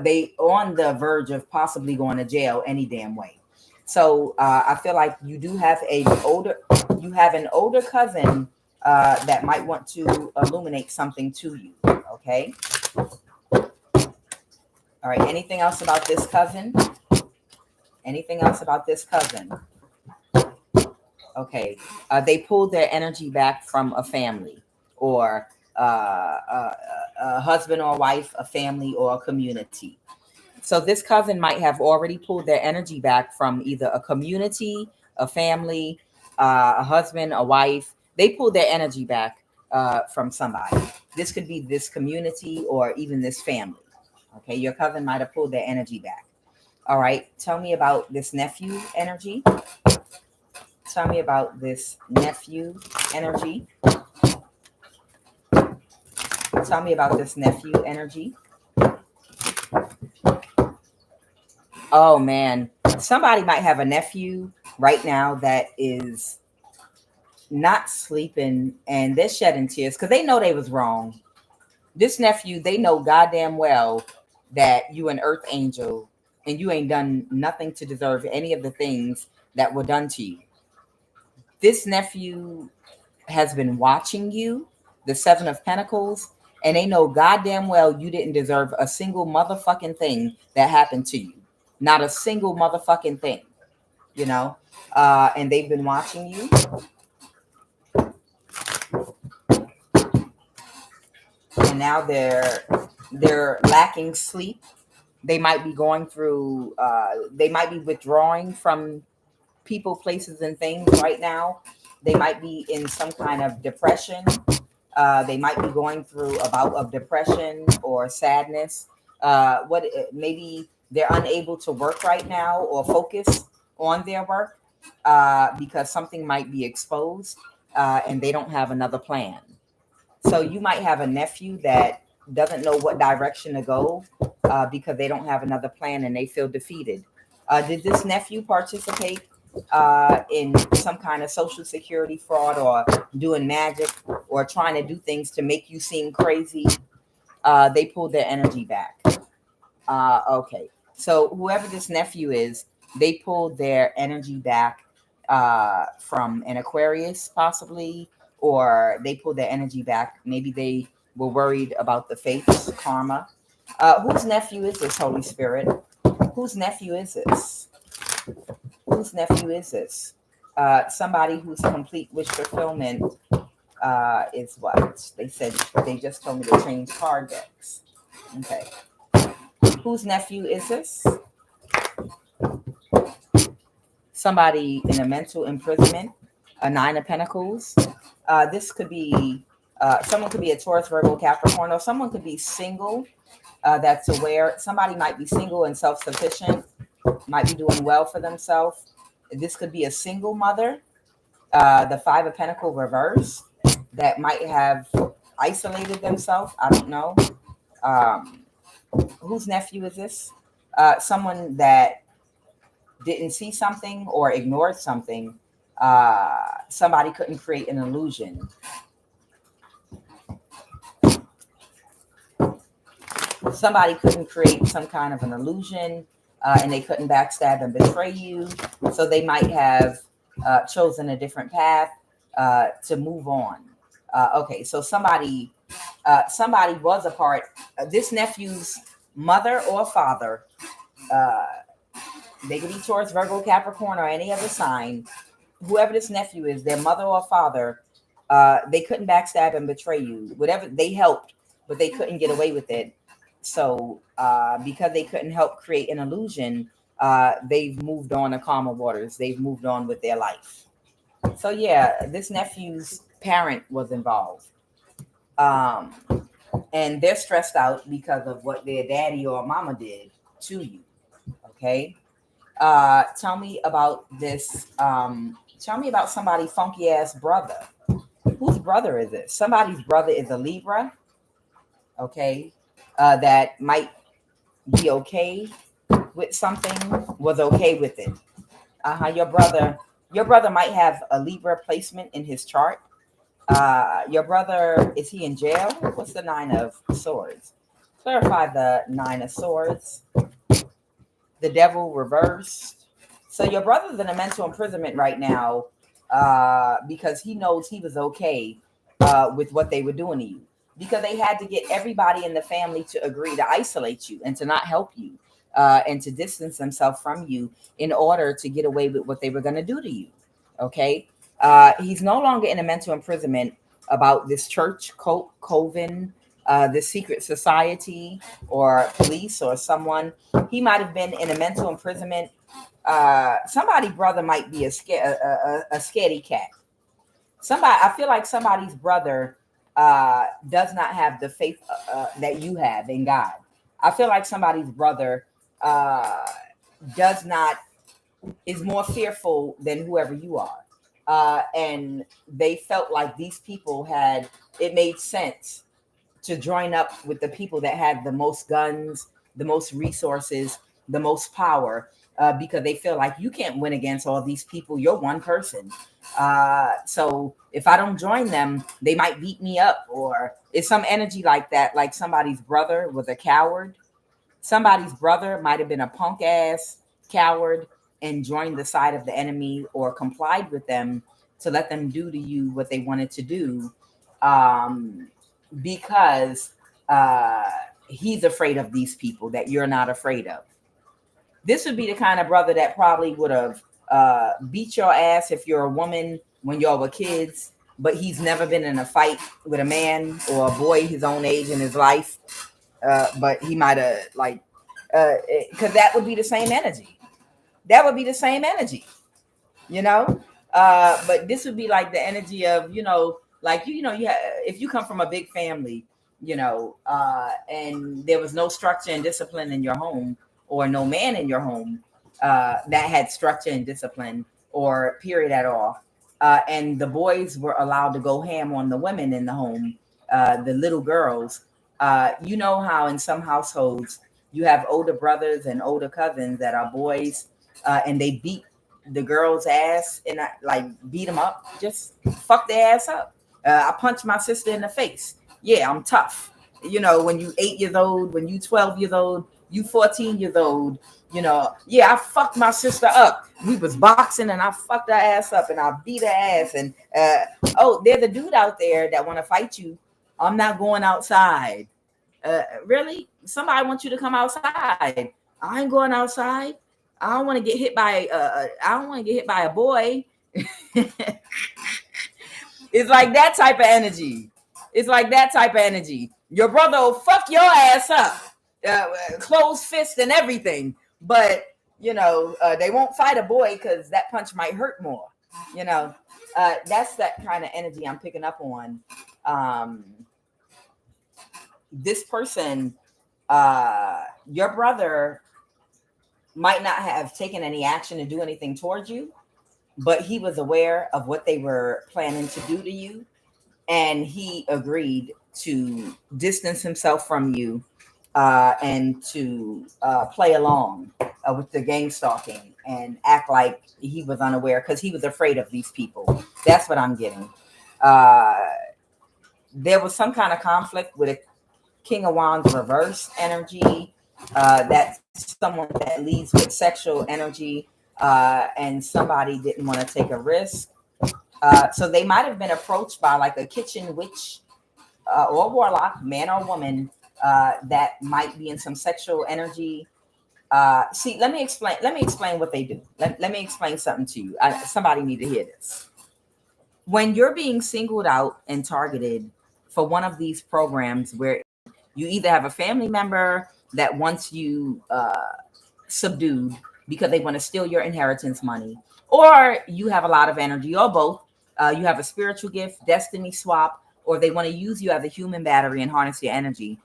They on the verge of possibly going to jail any damn way. So I feel like you do have an older cousin that might want to illuminate something to you. Okay. All right. Anything else about this cousin? Anything else about this cousin? Okay. They pulled their energy back from a family or a husband or wife, a family, or a community. So this cousin might have already pulled their energy back from either a community, a family, a husband, a wife. They pulled their energy back from somebody. This could be this community or even this family. Okay, your cousin might have pulled their energy back. All right, tell me about this nephew energy. Tell me about this nephew energy. Tell me about this nephew energy. Oh man, somebody might have a nephew right now that is not sleeping, and they're shedding tears because they know they was wrong. This nephew, they know goddamn well that you an earth angel and you ain't done nothing to deserve any of the things that were done to you. This nephew has been watching you, the Seven of Pentacles, and they know goddamn well you didn't deserve a single motherfucking thing that happened to you. Not a single motherfucking thing, you know? And they've been watching you. And now they're lacking sleep. They might be going through, they might be withdrawing from people, places, and things right now. They might be in some kind of depression. They might be going through a bout of depression or sadness. Maybe they're unable to work right now or focus on their work because something might be exposed and they don't have another plan. So you might have a nephew that doesn't know what direction to go because they don't have another plan and they feel defeated. Did this nephew participate in some kind of social security fraud or doing magic or trying to do things to make you seem crazy? They pulled their energy back. Okay. So whoever this nephew is, they pulled their energy back from an Aquarius possibly, or they pulled their energy back. Maybe they were worried about the fates, karma. Whose nephew is this, Holy Spirit? Whose nephew is this? Whose nephew is this? Somebody whose complete wish fulfillment is what? They said they just told me to change card decks. Okay. Whose nephew is this? Somebody in a mental imprisonment, a Nine of Pentacles. This could be, someone could be a Taurus, Virgo, Capricorn, or someone could be single that's aware. Somebody might be single and self-sufficient, might be doing well for themselves. This could be a single mother, the Five of Pentacles reverse, that might have isolated themselves. I don't know. Whose nephew is this? Someone that didn't see something or ignored something. Somebody couldn't create an illusion. Somebody couldn't create some kind of an illusion and they couldn't backstab and betray you. So they might have chosen a different path to move on. Okay, so somebody was a part. This nephew's mother or father, they could be Taurus, Virgo, Capricorn, or any other sign. Whoever this nephew is, their mother or father, they couldn't backstab and betray you. Whatever, they helped, but they couldn't get away with it. So because they couldn't help create an illusion, they've moved on to calmer waters. They've moved on with their life. So yeah, this nephew's parent was involved. And they're stressed out because of what their daddy or mama did to you. Okay. Tell me about this. Tell me about somebody's funky ass brother. Whose brother is it? Somebody's brother is a Libra. Okay. That might be okay with something, was okay with it. Your brother might have a Libra placement in his chart. Your brother, is he in jail? What's the Nine of Swords? Clarify the Nine of Swords. The Devil reversed. So your brother's in a mental imprisonment right now because he knows he was okay with what they were doing to you. Because they had to get everybody in the family to agree to isolate you and to not help you and to distance themselves from you in order to get away with what they were going to do to you. Okay. He's no longer in a mental imprisonment about this church, coven, this secret society or police or someone. He might have been in a mental imprisonment. Somebody's brother might be a scaredy cat. I feel like somebody's brother does not have the faith that you have in God. I feel like somebody's brother is more fearful than whoever you are. And they felt like these people it made sense to join up with the people that had the most guns, the most resources, the most power, because they feel like you can't win against all these people. You're one person. So if I don't join them, they might beat me up, or it's some energy like that. Like somebody's brother was a coward. Somebody's brother might have been a punk ass coward and joined the side of the enemy, or complied with them to let them do to you what they wanted to do, um, because he's afraid of these people that you're not afraid of. This would be the kind of brother that probably would have beat your ass if you're a woman when y'all were kids, but he's never been in a fight with a man or a boy his own age in his life. But he might have, like, because that would be the same energy. That would be the same energy, you know. But this would be like the energy of, like, if you come from a big family, and there was no structure and discipline in your home, or no man in your home that had structure and discipline, or period at all. And the boys were allowed to go ham on the women in the home, the little girls. You know how in some households you have older brothers and older cousins that are boys, and they beat the girl's ass, and like beat them up, just fuck their ass up. I punched my sister in the face. Yeah, I'm tough. When you 8 years old, when you 12 years old, you 14 years old, yeah, I fucked my sister up. We was boxing and I fucked her ass up and I beat her ass. And there's a dude out there that want to fight you. I'm not going outside. Really? Somebody wants you to come outside. I ain't going outside. I don't want to get hit by a boy. It's like that type of energy. It's like that type of energy. Your brother will fuck your ass up. Closed fist and everything, but they won't fight a boy because that punch might hurt more. That's that kind of energy I'm picking up on. This person, your brother might not have taken any action to do anything towards you, but he was aware of what they were planning to do to you, and he agreed to distance himself from you, and to play along with the gang stalking and act like he was unaware because he was afraid of these people. That's what I'm getting. There was some kind of conflict with a King of Wands reverse energy. That's someone that leads with sexual energy, and somebody didn't want to take a risk. So they might have been approached by like a kitchen witch or warlock, man or woman, that might be in some sexual energy. See, let me explain what they do. Let me explain something to you. Somebody need to hear this. When you're being singled out and targeted for one of these programs where you either have a family member that wants you subdued because they want to steal your inheritance money, or you have a lot of energy, or both. You have a spiritual gift, destiny swap, or they want to use you as a human battery and harness your energy.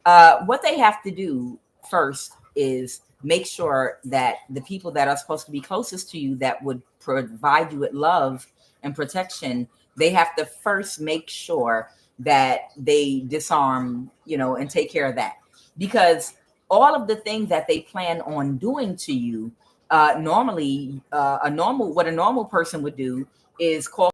What they have to do first is make sure that the people that are supposed to be closest to you, that would provide you with love and protection, they have to first make sure that they disarm, and take care of that. Because all of the things that they plan on doing to you, normally, what a normal person would do is call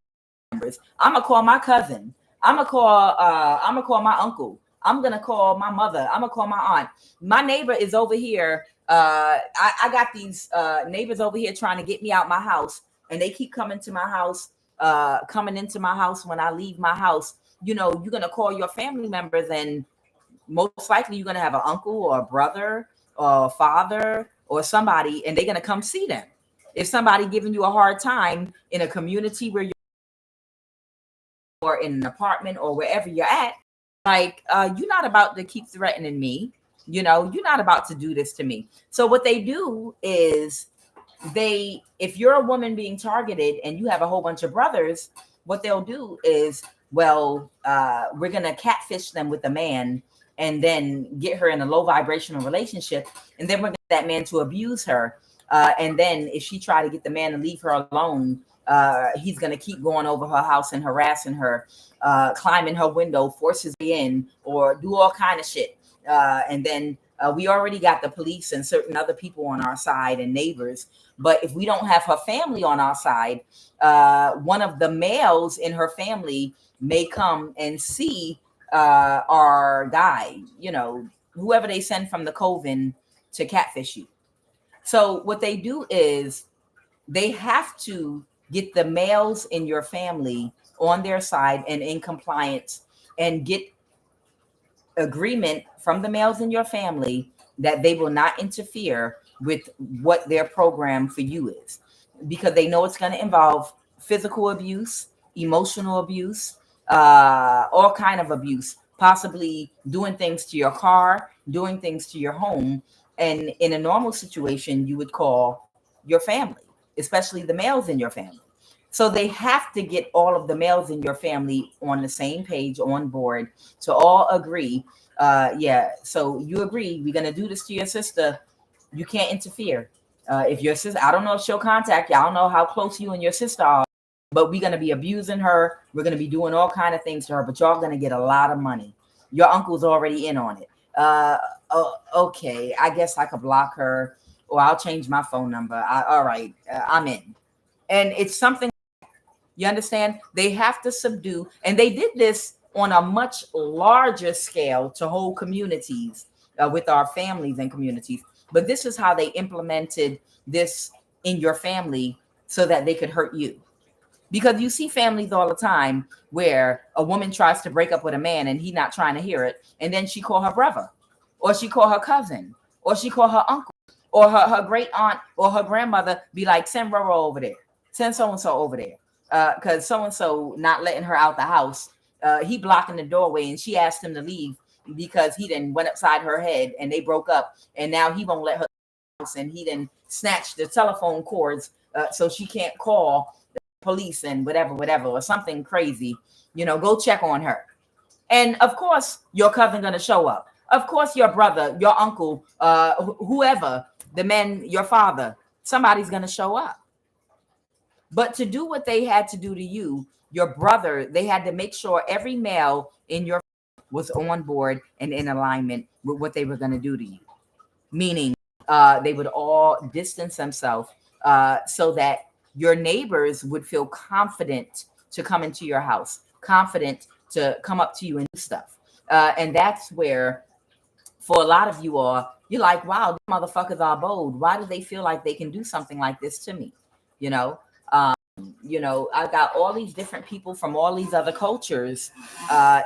members. I'm gonna call my cousin. I'm gonna call my uncle. I'm gonna call my mother. I'm gonna call my aunt. My neighbor is over here. I got these neighbors over here trying to get me out my house, and they keep coming to my house, coming into my house when I leave my house. You're gonna call your family members, and most likely you're gonna have an uncle or a brother or a father or somebody, and they're gonna come see them. If somebody giving you a hard time in a community where you're, or in an apartment or wherever you're at, like, you're not about to keep threatening me. You're not about to do this to me. So what they do is if you're a woman being targeted and you have a whole bunch of brothers, what they'll do is, we're going to catfish them with a man and then get her in a low vibrational relationship. And then we're going to get that man to abuse her. And then if she try to get the man to leave her alone, he's going to keep going over her house and harassing her, climbing her window, forces me in, or do all kind of shit. And then We already got the police and certain other people on our side and neighbors. But if we don't have her family on our side, one of the males in her family may come and see our guy, you know, whoever they send from the coven to catfish you. So what they do is they have to get the males in your family on their side and in compliance and get agreement from the males in your family that they will not interfere with what their program for you is, because they know it's going to involve physical abuse, emotional abuse, all kind of abuse, possibly doing things to your car, doing things to your home. And in a normal situation, you would call your family, especially the males in your family. So they have to get all of the males in your family on the same page, on board, to all agree. Yeah, so you agree, we're gonna do this to your sister. You can't interfere. If your sister, I don't know if she'll contact you. I don't know how close you and your sister are, but we're gonna be abusing her. We're gonna be doing all kind of things to her, but y'all gonna get a lot of money. Your uncle's already in on it. Okay, I guess I could block her, or I'll change my phone number. All right, I'm in. And it's something, you understand? They have to subdue, and they did this on a much larger scale to whole communities, with our families and communities. But this is how they implemented this in your family so that they could hurt you. Because you see families all the time where a woman tries to break up with a man and he not trying to hear it, and then she call her brother, or she call her cousin, or she call her uncle, or her great aunt or her grandmother, be like, send Roro over there, send so-and-so over there, because so-and-so not letting her out the house. He blocking the doorway, and she asked him to leave because he then went upside her head and they broke up, and now he won't let her house, and he then snatched the telephone cords, so she can't call the police and whatever, or something crazy. You know, go check on her. And of course your cousin gonna show up. Of course your brother, your uncle, whoever, the men, your father, somebody's gonna show up. But to do what they had to do to you, your brother, they had to make sure every male in your was on board and in alignment with what they were going to do to you. Meaning, they would all distance themselves, so that your neighbors would feel confident to come into your house, confident to come up to you and do stuff. And that's where, for a lot of you all, you're like, wow, these motherfuckers are bold. Why do they feel like they can do something like this to me? You know, I got all these different people from all these other cultures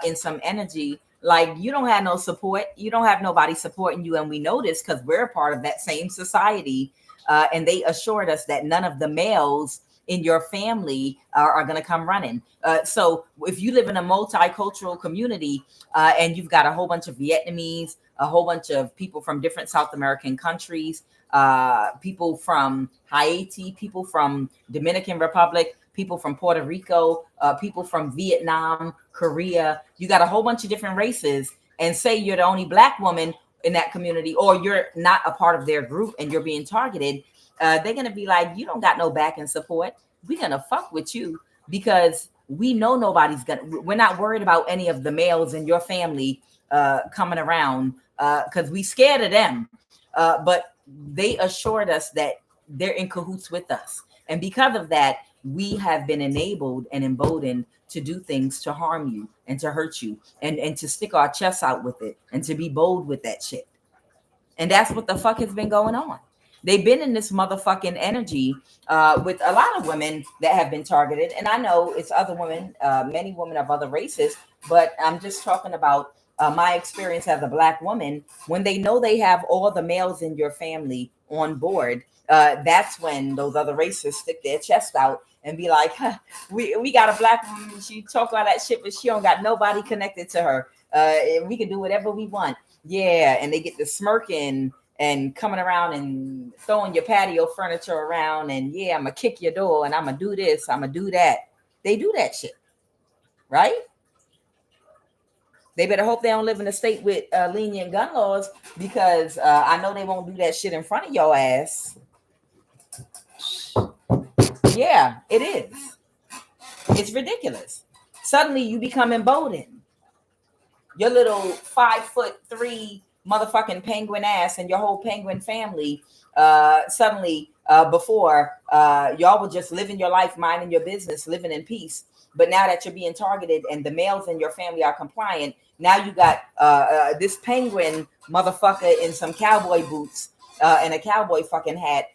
in some energy. Like, you don't have no support. You don't have nobody supporting you. And we know this because we're a part of that same society. And they assured us that none of the males in your family are going to come running. So if you live in a multicultural community, and you've got a whole bunch of Vietnamese, a whole bunch of people from different South American countries, people from Haiti, people from Dominican Republic, people from Puerto Rico, people from Vietnam, Korea. You got a whole bunch of different races, and say you're the only Black woman in that community, or you're not a part of their group and you're being targeted. They're going to be like, you don't got no back and support. We're going to fuck with you because we know we're not worried about any of the males in your family coming around, because we scared of them. But they assured us that they're in cahoots with us. And because of that, we have been enabled and emboldened to do things to harm you and to hurt you, and to stick our chests out with it and to be bold with that shit. And that's what the fuck has been going on. They've been in this motherfucking energy with a lot of women that have been targeted. And I know it's other women, many women of other races, but I'm just talking about my experience as a Black woman. When they know they have all the males in your family on board, that's when those other races stick their chest out and be like, huh, we got a Black woman. She talk all that shit, but she don't got nobody connected to her. We can do whatever we want. Yeah. And they get the smirking and coming around and throwing your patio furniture around. And yeah, I'm going to kick your door and I'm going to do this. I'm going to do that. They do that shit. Right? They better hope they don't live in a state with lenient gun laws, because I know they won't do that shit in front of your ass. Yeah, it is. It's ridiculous. Suddenly you become emboldened. Your little 5'3" motherfucking penguin ass and your whole penguin family suddenly before y'all were just living your life, minding your business, living in peace. But now that you're being targeted and the males in your family are compliant, now you got this penguin motherfucker in some cowboy boots and a cowboy fucking hat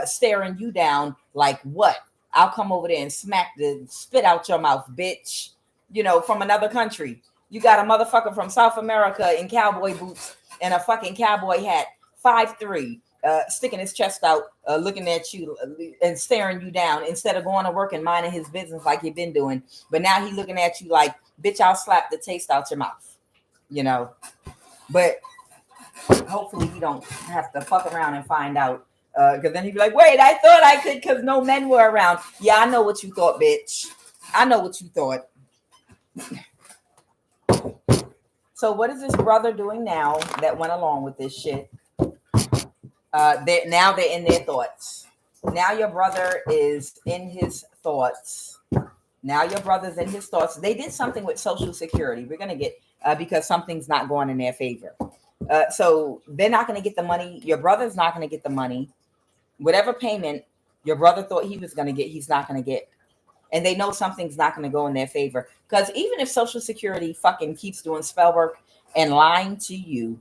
staring you down like, what? I'll come over there and smack the spit out your mouth, bitch. You know, from another country. You got a motherfucker from South America in cowboy boots and a fucking cowboy hat, 5'3", sticking his chest out, looking at you and staring you down instead of going to work and minding his business like he'd been doing. But now he looking at you like, bitch, I'll slap the taste out your mouth. You know, but hopefully he don't have to fuck around and find out. Because then he'd be like, wait, I thought I could because no men were around. Yeah, I know what you thought, bitch. I know what you thought. So what is this brother doing now that went along with this shit? Now they're in their thoughts. Now your brother is in his thoughts. Now your brother's in his thoughts. They did something with Social Security. We're going to get, because something's not going in their favor. So they're not going to get the money. Your brother's not going to get the money. Whatever payment your brother thought he was going to get, he's not going to get. And they know something's not going to go in their favor. Because even if Social Security fucking keeps doing spell work and lying to you,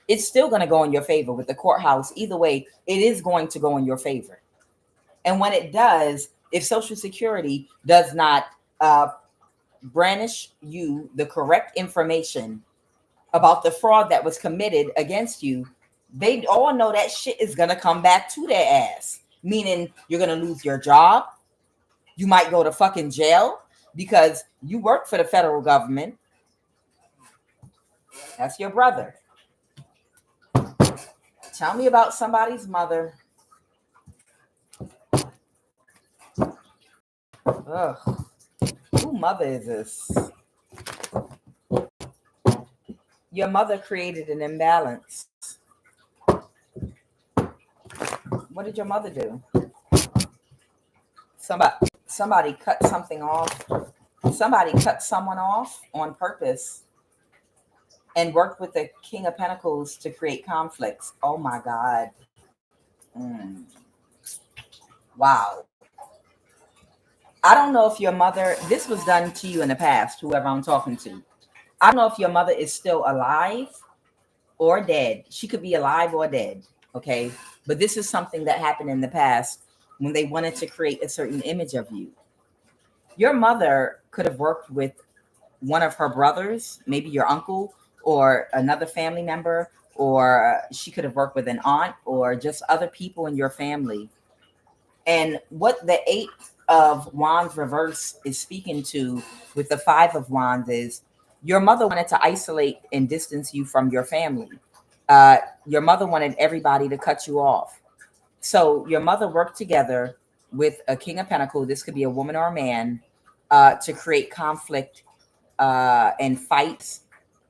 it's still going to go in your favor with the courthouse. Either way, it is going to go in your favor. And when it does, if Social Security does not brandish you the correct information about the fraud that was committed against you, they all know that shit is going to come back to their ass. Meaning you're going to lose your job. You might go to fucking jail because you work for the federal government. That's your brother. Tell me about somebody's mother. Ugh. Who mother is this? Your mother created an imbalance. What did your mother do? Somebody cut something off. Somebody cut someone off on purpose and worked with the King of Pentacles to create conflicts. Oh my God. Wow. I don't know if your mother, this was done to you in the past, whoever I'm talking to. I don't know if your mother is still alive or dead. She could be alive or dead. Okay. But this is something that happened in the past when they wanted to create a certain image of you. Your mother could have worked with one of her brothers, maybe your uncle or another family member, or she could have worked with an aunt or just other people in your family. And what the 8 of Wands reverse is speaking to with the 5 of Wands is your mother wanted to isolate and distance you from your family. Your mother wanted everybody to cut you off. So your mother worked together with a King of Pentacles. This could be a woman or a man, to create conflict and fights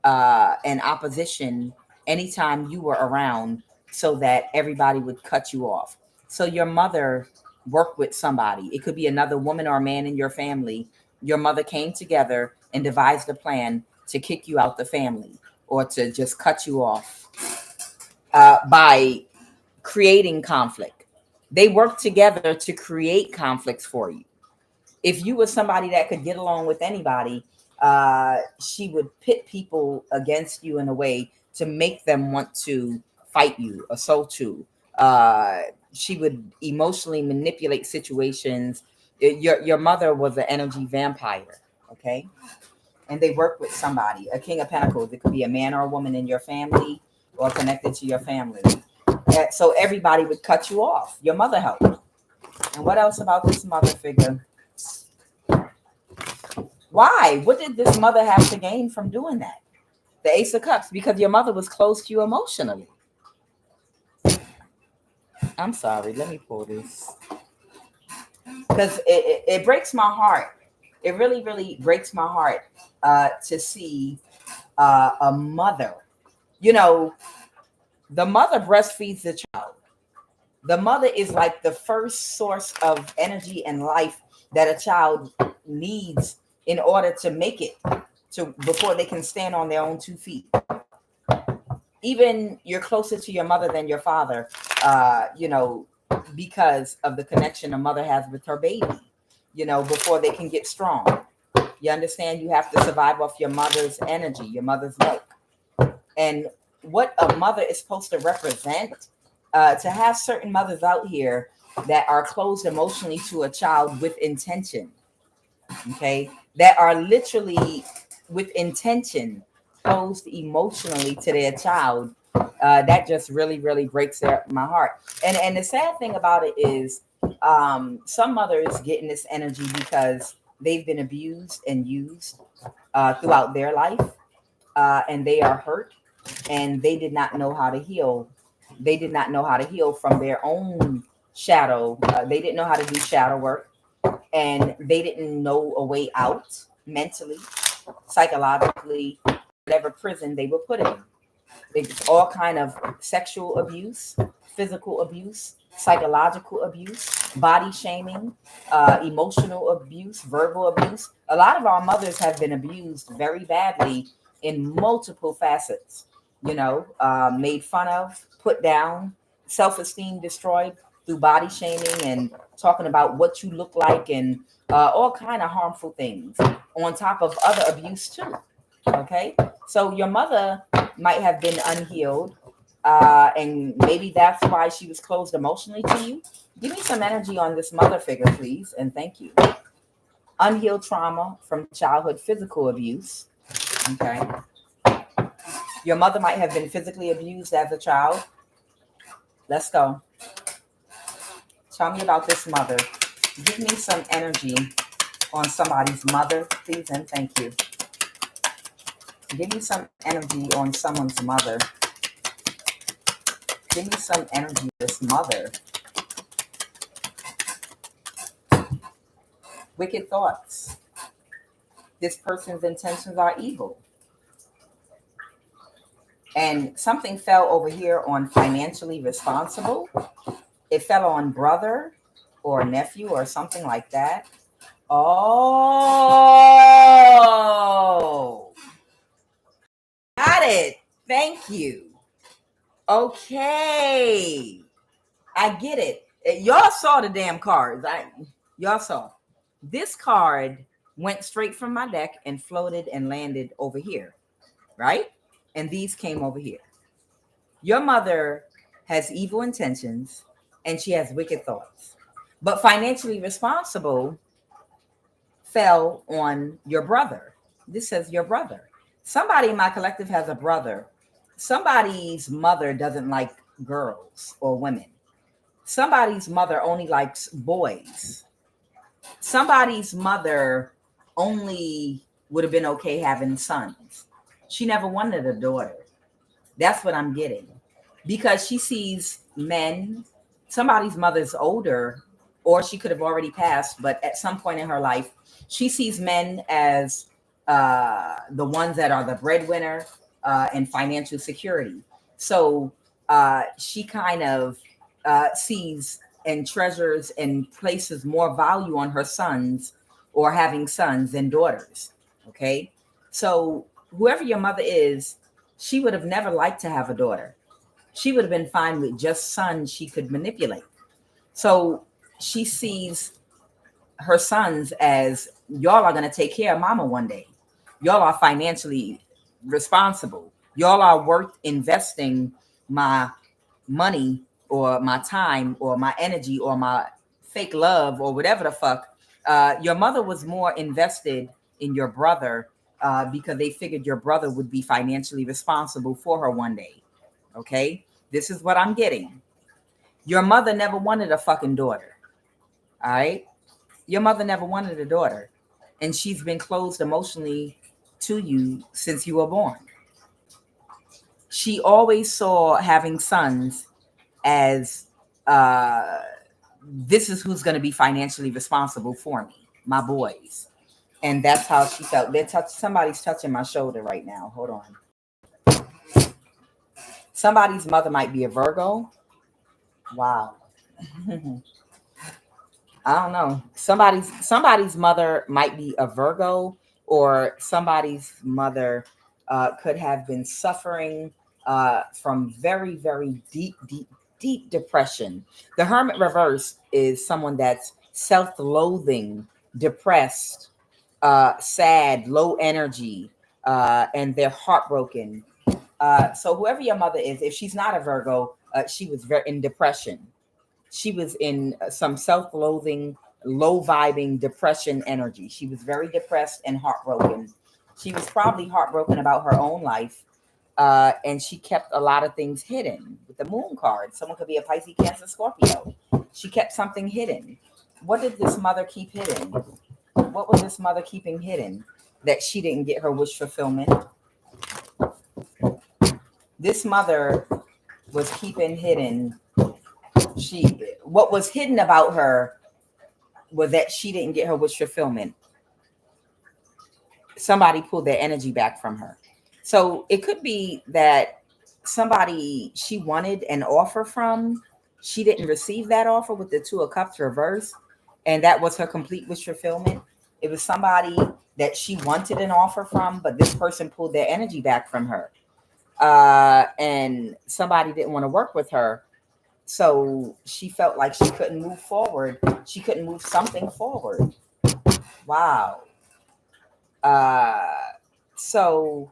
and opposition anytime you were around so that everybody would cut you off. So your mother worked with somebody. It could be another woman or a man in your family. Your mother came together and devised a plan to kick you out the family or to just cut you off by creating conflict. They work together to create conflicts for you. If you were somebody that could get along with anybody, she would pit people against you in a way to make them want to fight you, assault you. She would emotionally manipulate situations. Your mother was an energy vampire, okay? And they work with somebody, a King of Pentacles. It could be a man or a woman in your family or connected to your family. So everybody would cut you off. Your mother helped. And what else about this mother figure? Why? What did this mother have to gain from doing that? The Ace of Cups, because your mother was close to you emotionally. I'm sorry. Let me pull this. Because it breaks my heart. It really, really breaks my heart to see a mother. You know, the mother breastfeeds the child. The mother is like the first source of energy and life that a child needs in order to make it to before they can stand on their own 2 feet. even you're closer to your mother than your father, you know, because of the connection a mother has with her baby, you know, before they can get strong. You understand? You have to survive off your mother's energy, your mother's milk. And what a mother is supposed to represent, to have certain mothers out here that are closed emotionally to a child with intention, okay, that are literally with intention closed emotionally to their child, that just really, really breaks my heart. And the sad thing about it is, some mothers get in this energy because they've been abused and used throughout their life, and they are hurt, and they did not know how to heal. They did not know how to heal from their own shadow. They didn't know how to do shadow work, and they didn't know a way out mentally, psychologically, whatever prison they were put in. They all kind of sexual abuse, physical abuse, psychological abuse, body shaming, emotional abuse, verbal abuse. A lot of our mothers have been abused very badly in multiple facets, you know, made fun of, put down, self-esteem destroyed through body shaming and talking about what you look like, and all kind of harmful things on top of other abuse too. Okay, so your mother might have been unhealed, and maybe that's why she was closed emotionally to you. Give me some energy on this mother figure, please, and thank you. Unhealed trauma from childhood physical abuse. Okay, your mother might have been physically abused as a child. Let's go. Tell me about this mother. Give me some energy on somebody's mother, please, and thank you. Give me some energy on someone's mother. Give me some energy on this mother. Wicked thoughts. This person's intentions are evil. And something fell over here on financially responsible. It fell on brother or nephew or something like that. Oh, got it. Thank you. Okay, I get it. Y'all saw the damn cards. Y'all saw. This card went straight from my deck and floated and landed over here, right? And these came over here. Your mother has evil intentions and she has wicked thoughts. But financially responsible fell on your brother. This says your brother. Somebody in my collective has a brother. Somebody's mother doesn't like girls or women. Somebody's mother only likes boys. Somebody's mother only would have been okay having sons. She never wanted a daughter. That's what I'm getting. Because she sees men, somebody's mother's older, or she could have already passed, but at some point in her life, she sees men as the ones that are the breadwinner and financial security. So she kind of sees and treasures and places more value on her sons or having sons than daughters. Okay. So whoever your mother is, she would have never liked to have a daughter. She would have been fine with just sons she could manipulate. So she sees her sons as, y'all are going to take care of mama one day. Y'all are financially responsible. Y'all are worth investing my money or my time or my energy or my fake love or whatever the fuck. Your mother was more invested in your brother because they figured your brother would be financially responsible for her one day. Okay, this is what I'm getting. Your mother never wanted a fucking daughter. All right, your mother never wanted a daughter, and she's been closed emotionally to you since you were born. She always saw having sons as this is who's going to be financially responsible for me, my boys. And that's how she felt. Somebody's touching my shoulder right now. Hold on. Somebody's mother might be a Virgo. Wow. I don't know. Somebody's mother might be a Virgo, or somebody's mother could have been suffering from very, very deep depression. The Hermit reverse is someone that's self-loathing, depressed, sad, low energy, and they're heartbroken. So whoever your mother is, if she's not a Virgo, she was very in depression. She was in some self-loathing, low-vibing depression energy. She was very depressed and heartbroken. She was probably heartbroken about her own life, and she kept a lot of things hidden. With the Moon card, someone could be a Pisces, Cancer, Scorpio. She kept something hidden. What did this mother keep hidden? What was this mother keeping hidden that she didn't get her wish fulfillment? This mother was keeping hidden. What was hidden about her was that she didn't get her wish fulfillment. Somebody pulled their energy back from her. So it could be that somebody she wanted an offer from, she didn't receive that offer with the Two of Cups reverse, and that was her complete wish fulfillment. It was somebody that she wanted an offer from, but this person pulled their energy back from her, and somebody didn't want to work with her. So she felt like she couldn't move forward. She couldn't move something forward. Wow. So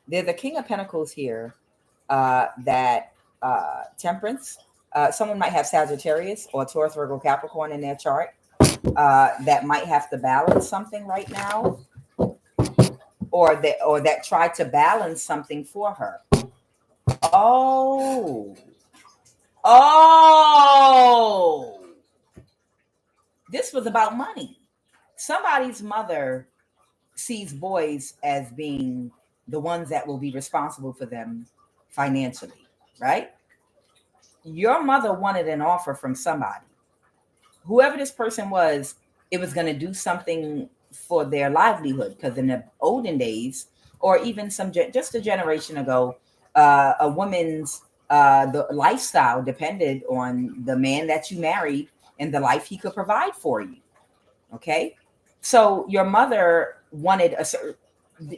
there's the King of Pentacles here, that Temperance. Someone might have Sagittarius or Taurus, Virgo, Capricorn in their chart, that might have to balance something right now, or that tried to balance something for her. Oh, this was about money. Somebody's mother sees boys as being the ones that will be responsible for them financially, right? Your mother wanted an offer from somebody. Whoever this person was, it was going to do something for their livelihood, because in the olden days, or even just a generation ago, a woman's the lifestyle depended on the man that you married and the life he could provide for you. Okay, so your mother wanted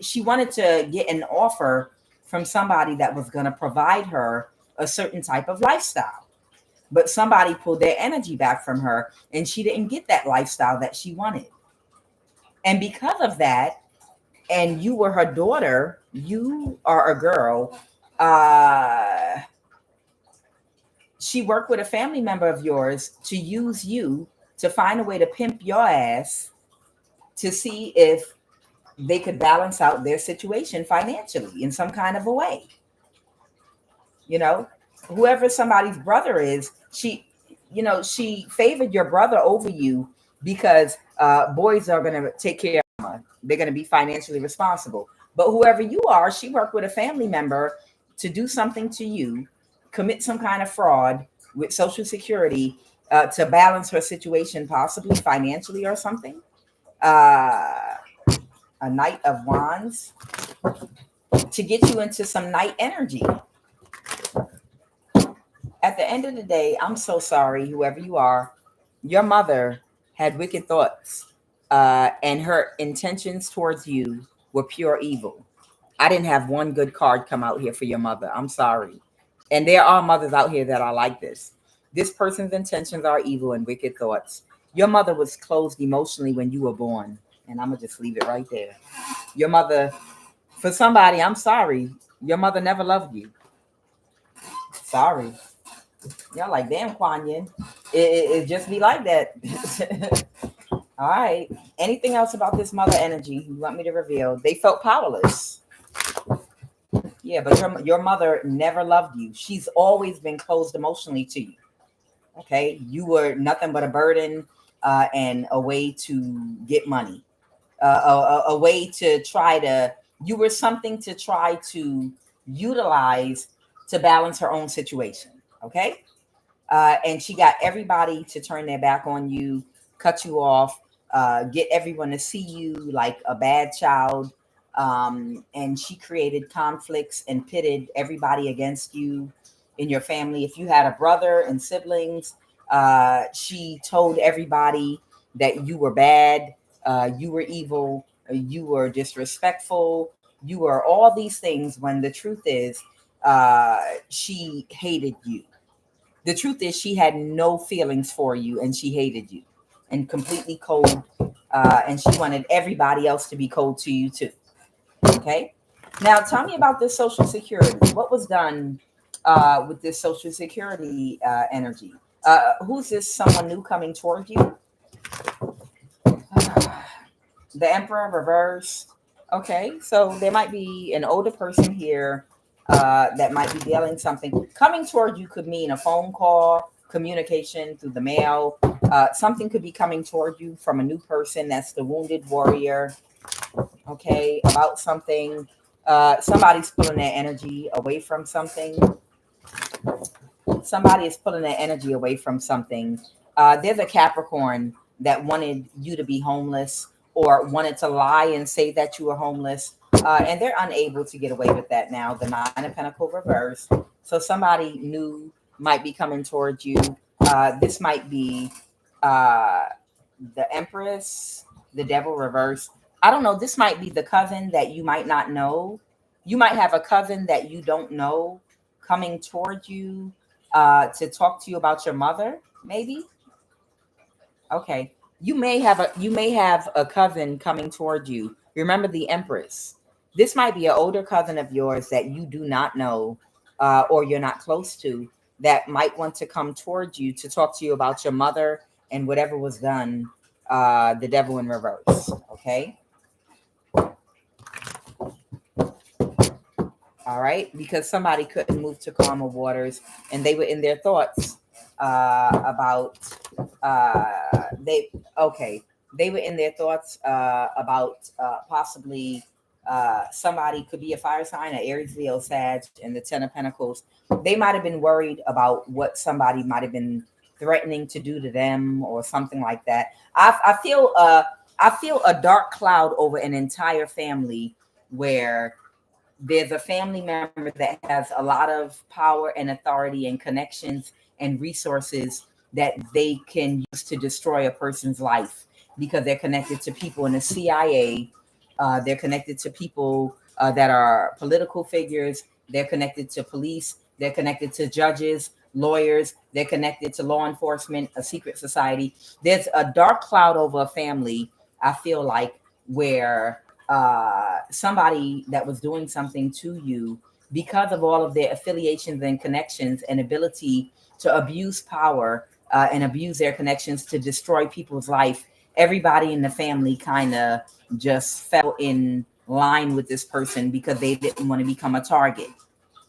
she wanted to get an offer from somebody that was going to provide her a certain type of lifestyle, but somebody pulled their energy back from her, and she didn't get that lifestyle that she wanted. And because of that, and you were her daughter, you are a girl, she worked with a family member of yours to use you to find a way to pimp your ass to see if they could balance out their situation financially in some kind of a way. You know, whoever somebody's brother is, she favored your brother over you because boys are going to take care of her. They're going to be financially responsible. But whoever you are, she worked with a family member to do something to you, commit some kind of fraud with Social Security to balance her situation, possibly financially or something. A Knight of Wands to get you into some night energy. At the end of the day, I'm so sorry, whoever you are. Your mother had wicked thoughts, and her intentions towards you were pure evil. I didn't have one good card come out here for your mother. I'm sorry. And there are mothers out here that are like this. This person's intentions are evil and wicked thoughts. Your mother was closed emotionally when you were born. And I'm going to just leave it right there. Your mother, for somebody, I'm sorry, your mother never loved you. Sorry. Y'all like, damn, QUAN Yin. It just be like that. All right. Anything else about this mother energy you want me to reveal? They felt powerless. Yeah, but your mother never loved you. She's always been closed emotionally to you. Okay. You were nothing but a burden, and a way to get money. A way to you were something to try to utilize to balance her own situation. Okay. And she got everybody to turn their back on you, cut you off, get everyone to see you like a bad child. And she created conflicts and pitted everybody against you in your family. If you had a brother and siblings, she told everybody that you were bad, you were evil, you were disrespectful, you were all these things, when the truth is she hated you. The truth is, she had no feelings for you, and she hated you, and completely cold. And she wanted everybody else to be cold to you too. Okay. Now, tell me about this Social Security. What was done with this Social Security energy? Who's this? Someone new coming toward you? The Emperor reversed. Okay, so there might be an older person here that might be dealing something. Coming toward you could mean a phone call, communication through the mail. Something could be coming toward you from a new person. That's the wounded warrior. Okay, about something. Somebody's pulling their energy away from something. Somebody is pulling their energy away from something. There's a Capricorn that wanted you to be homeless or wanted to lie and say that you were homeless. And they're unable to get away with that now. The Nine of Pentacles reversed. So somebody new might be coming towards you. This might be the Empress, the Devil reversed. I don't know. This might be the cousin that you might not know. You might have a cousin that you don't know coming toward you to talk to you about your mother, maybe. Okay. You may have a cousin coming toward you. Remember the Empress. This might be an older cousin of yours that you do not know or you're not close to that might want to come toward you to talk to you about your mother and whatever was done, the Devil in reverse. Okay. All right, because somebody couldn't move to calmer waters, and they were in their thoughts about they were in their thoughts about possibly somebody could be a fire sign, an Aries, Leo, Sag, and the Ten of Pentacles. They might have been worried about what somebody might have been threatening to do to them or something like that. I feel a dark cloud over an entire family where there's a family member that has a lot of power and authority and connections and resources that they can use to destroy a person's life because they're connected to people in the CIA. They're connected to people that are political figures. They're connected to police. They're connected to judges, lawyers. They're connected to law enforcement, a secret society. There's a dark cloud over a family, I feel like, where somebody that was doing something to you because of all of their affiliations and connections and ability to abuse power and abuse their connections to destroy people's life. Everybody in the family kind of just fell in line with this person because they didn't want to become a target.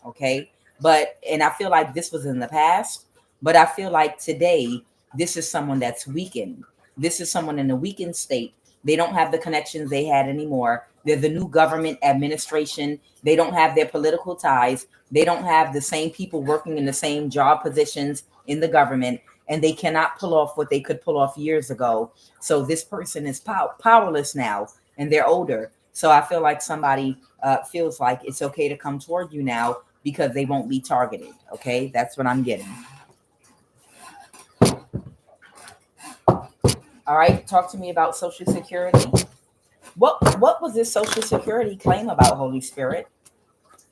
Okay. And I feel like this was in the past, but I feel like today, this is someone that's weakened. This is someone in a weakened state. They don't have the connections they had anymore. They're the new government administration. They don't have their political ties. They don't have the same people working in the same job positions in the government, and they cannot pull off what they could pull off years ago. So this person is powerless now, and they're older. So I feel like somebody feels like it's okay to come toward you now because they won't be targeted. Okay, that's what I'm getting. All right, talk to me about Social Security. What was this Social Security claim about, Holy Spirit?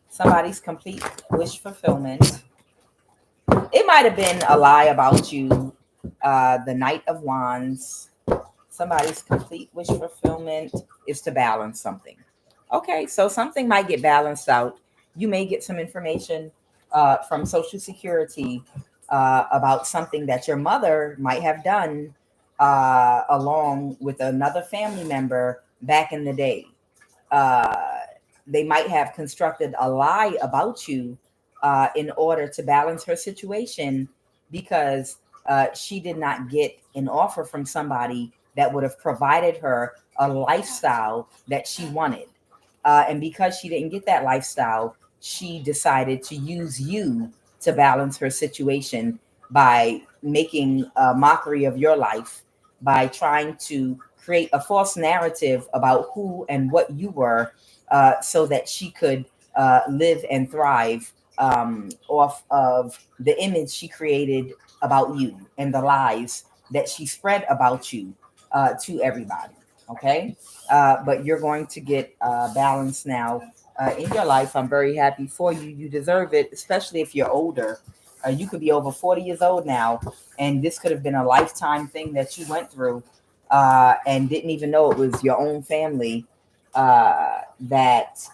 Somebody's complete wish fulfillment. It might have been a lie about you. The Knight of Wands. Somebody's complete wish fulfillment is to balance something. Okay, so something might get balanced out. You may get some information from Social Security about something that your mother might have done along with another family member back in the day. They might have constructed a lie about you in order to balance her situation because she did not get an offer from somebody that would have provided her a lifestyle that she wanted. And because she didn't get that lifestyle, she decided to use you to balance her situation by making a mockery of your life, by trying to create a false narrative about who and what you were so that she could live and thrive off of the image she created about you and the lies that she spread about you to everybody. Okay. But you're going to get balance now in your life. I'm very happy for you. You deserve it, especially if you're older. You could be over 40 years old now, and this could have been a lifetime thing that you went through and didn't even know it was your own family that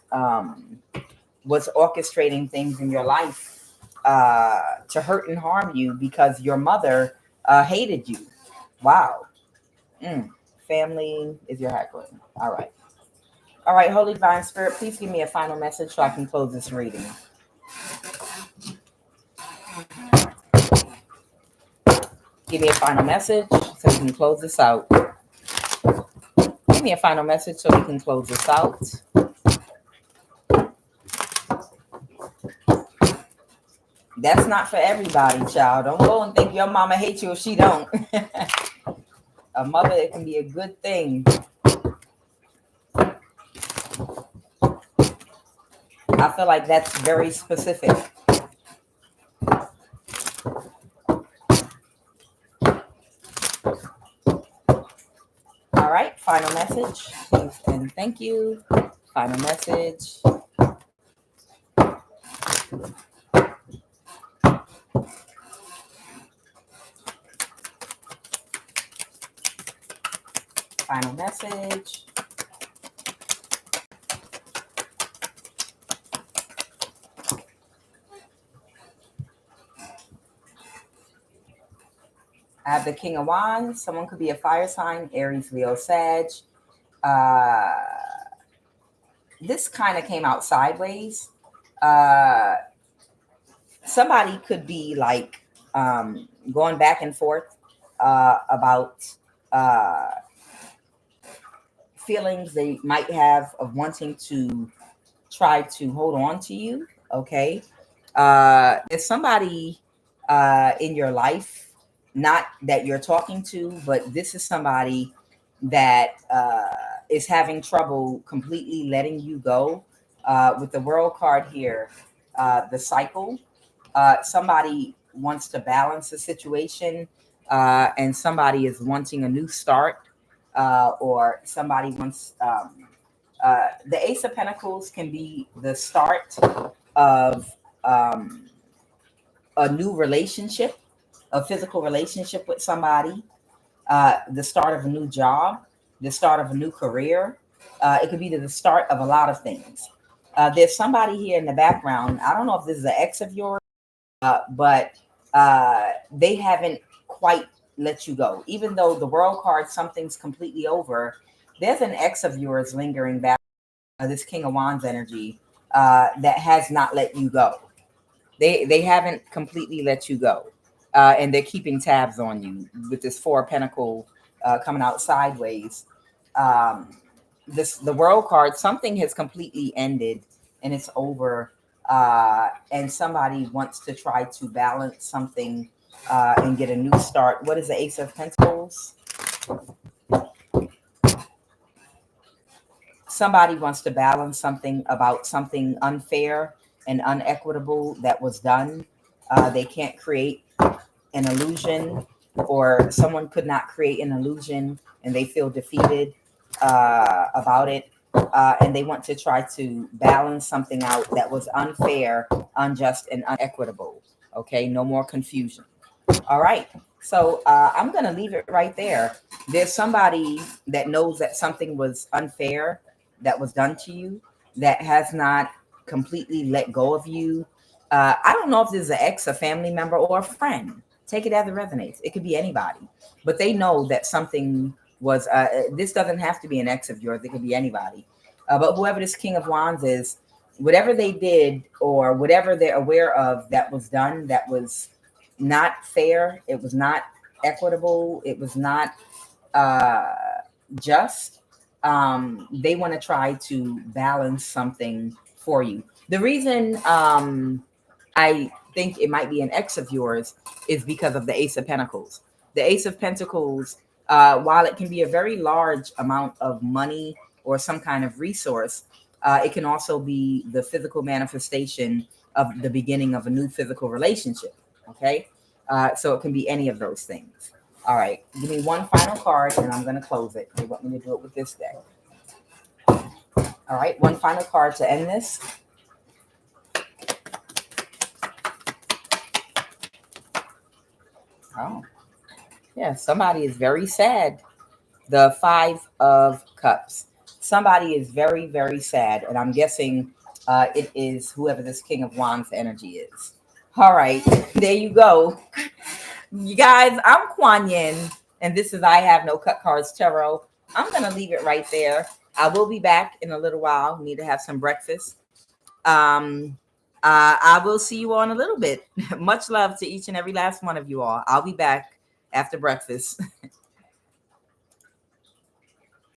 was orchestrating things in your life to hurt and harm you because your mother hated you. Wow. Family is your heckling. All right. All right, Holy Divine Spirit, please give me a final message so I can close this reading. Give me a final message so we can close this out. Give me a final message so we can close this out. That's not for everybody, child. Don't go and think your mama hates you if she don't. A mother, it can be a good thing. I feel like that's very specific. All right, final message. Thanks and thank you. Final message. Final message. I have the King of Wands. Someone could be a fire sign, Aries, Leo, Sag. This kind of came out sideways. Somebody could be like going back and forth about feelings they might have of wanting to try to hold on to you. Okay. There's somebody in your life, not that you're talking to, but this is somebody that is having trouble completely letting you go. With the World card here, the cycle, somebody wants to balance the situation, and somebody is wanting a new start, or somebody wants the Ace of Pentacles can be the start of a new relationship, a physical relationship with somebody, the start of a new job, the start of a new career. It could be the start of a lot of things. There's somebody here in the background. I don't know if this is an ex of yours, but they haven't quite let you go. Even though the World card, something's completely over, there's an ex of yours lingering back, this King of Wands energy, that has not let you go. They haven't completely let you go. And they're keeping tabs on you with this Four of Pentacles coming out sideways. The World card, something has completely ended and it's over. And somebody wants to try to balance something and get a new start. What is the Ace of Pentacles? Somebody wants to balance something about something unfair and unequitable that was done. They can't create an illusion, or someone could not create an illusion and they feel defeated about it. And they want to try to balance something out that was unfair, unjust, and unequitable. Okay, no more confusion. All right. So I'm going to leave it right there. There's somebody that knows that something was unfair that was done to you that has not completely let go of you. I don't know if this is an ex, a family member, or a friend. Take it as it resonates. It could be anybody. But they know that something was, this doesn't have to be an ex of yours. It could be anybody. But whoever this King of Wands is, whatever they did or whatever they're aware of that was done, that was not fair, it was not equitable, it was not just, they want to try to balance something for you. The reason I think it might be an ex of yours is because of the Ace of Pentacles. The Ace of Pentacles, while it can be a very large amount of money or some kind of resource, it can also be the physical manifestation of the beginning of a new physical relationship. Okay. So it can be any of those things. All right. Give me one final card and I'm going to close it. They want me to do it with this deck. All right, one final card to end this. Oh, yeah, somebody is very sad. The Five of Cups. Somebody is very, very sad, and I'm guessing it is whoever this King of Wands energy is. All right, there you go. You guys, I'm Kuan Yin, and this is I Have No Cut Cards Tarot. I'm going to leave it right there. I will be back in a little while. Need to have some breakfast. I will see you all in a little bit. Much love to each and every last one of you all. I'll be back after breakfast.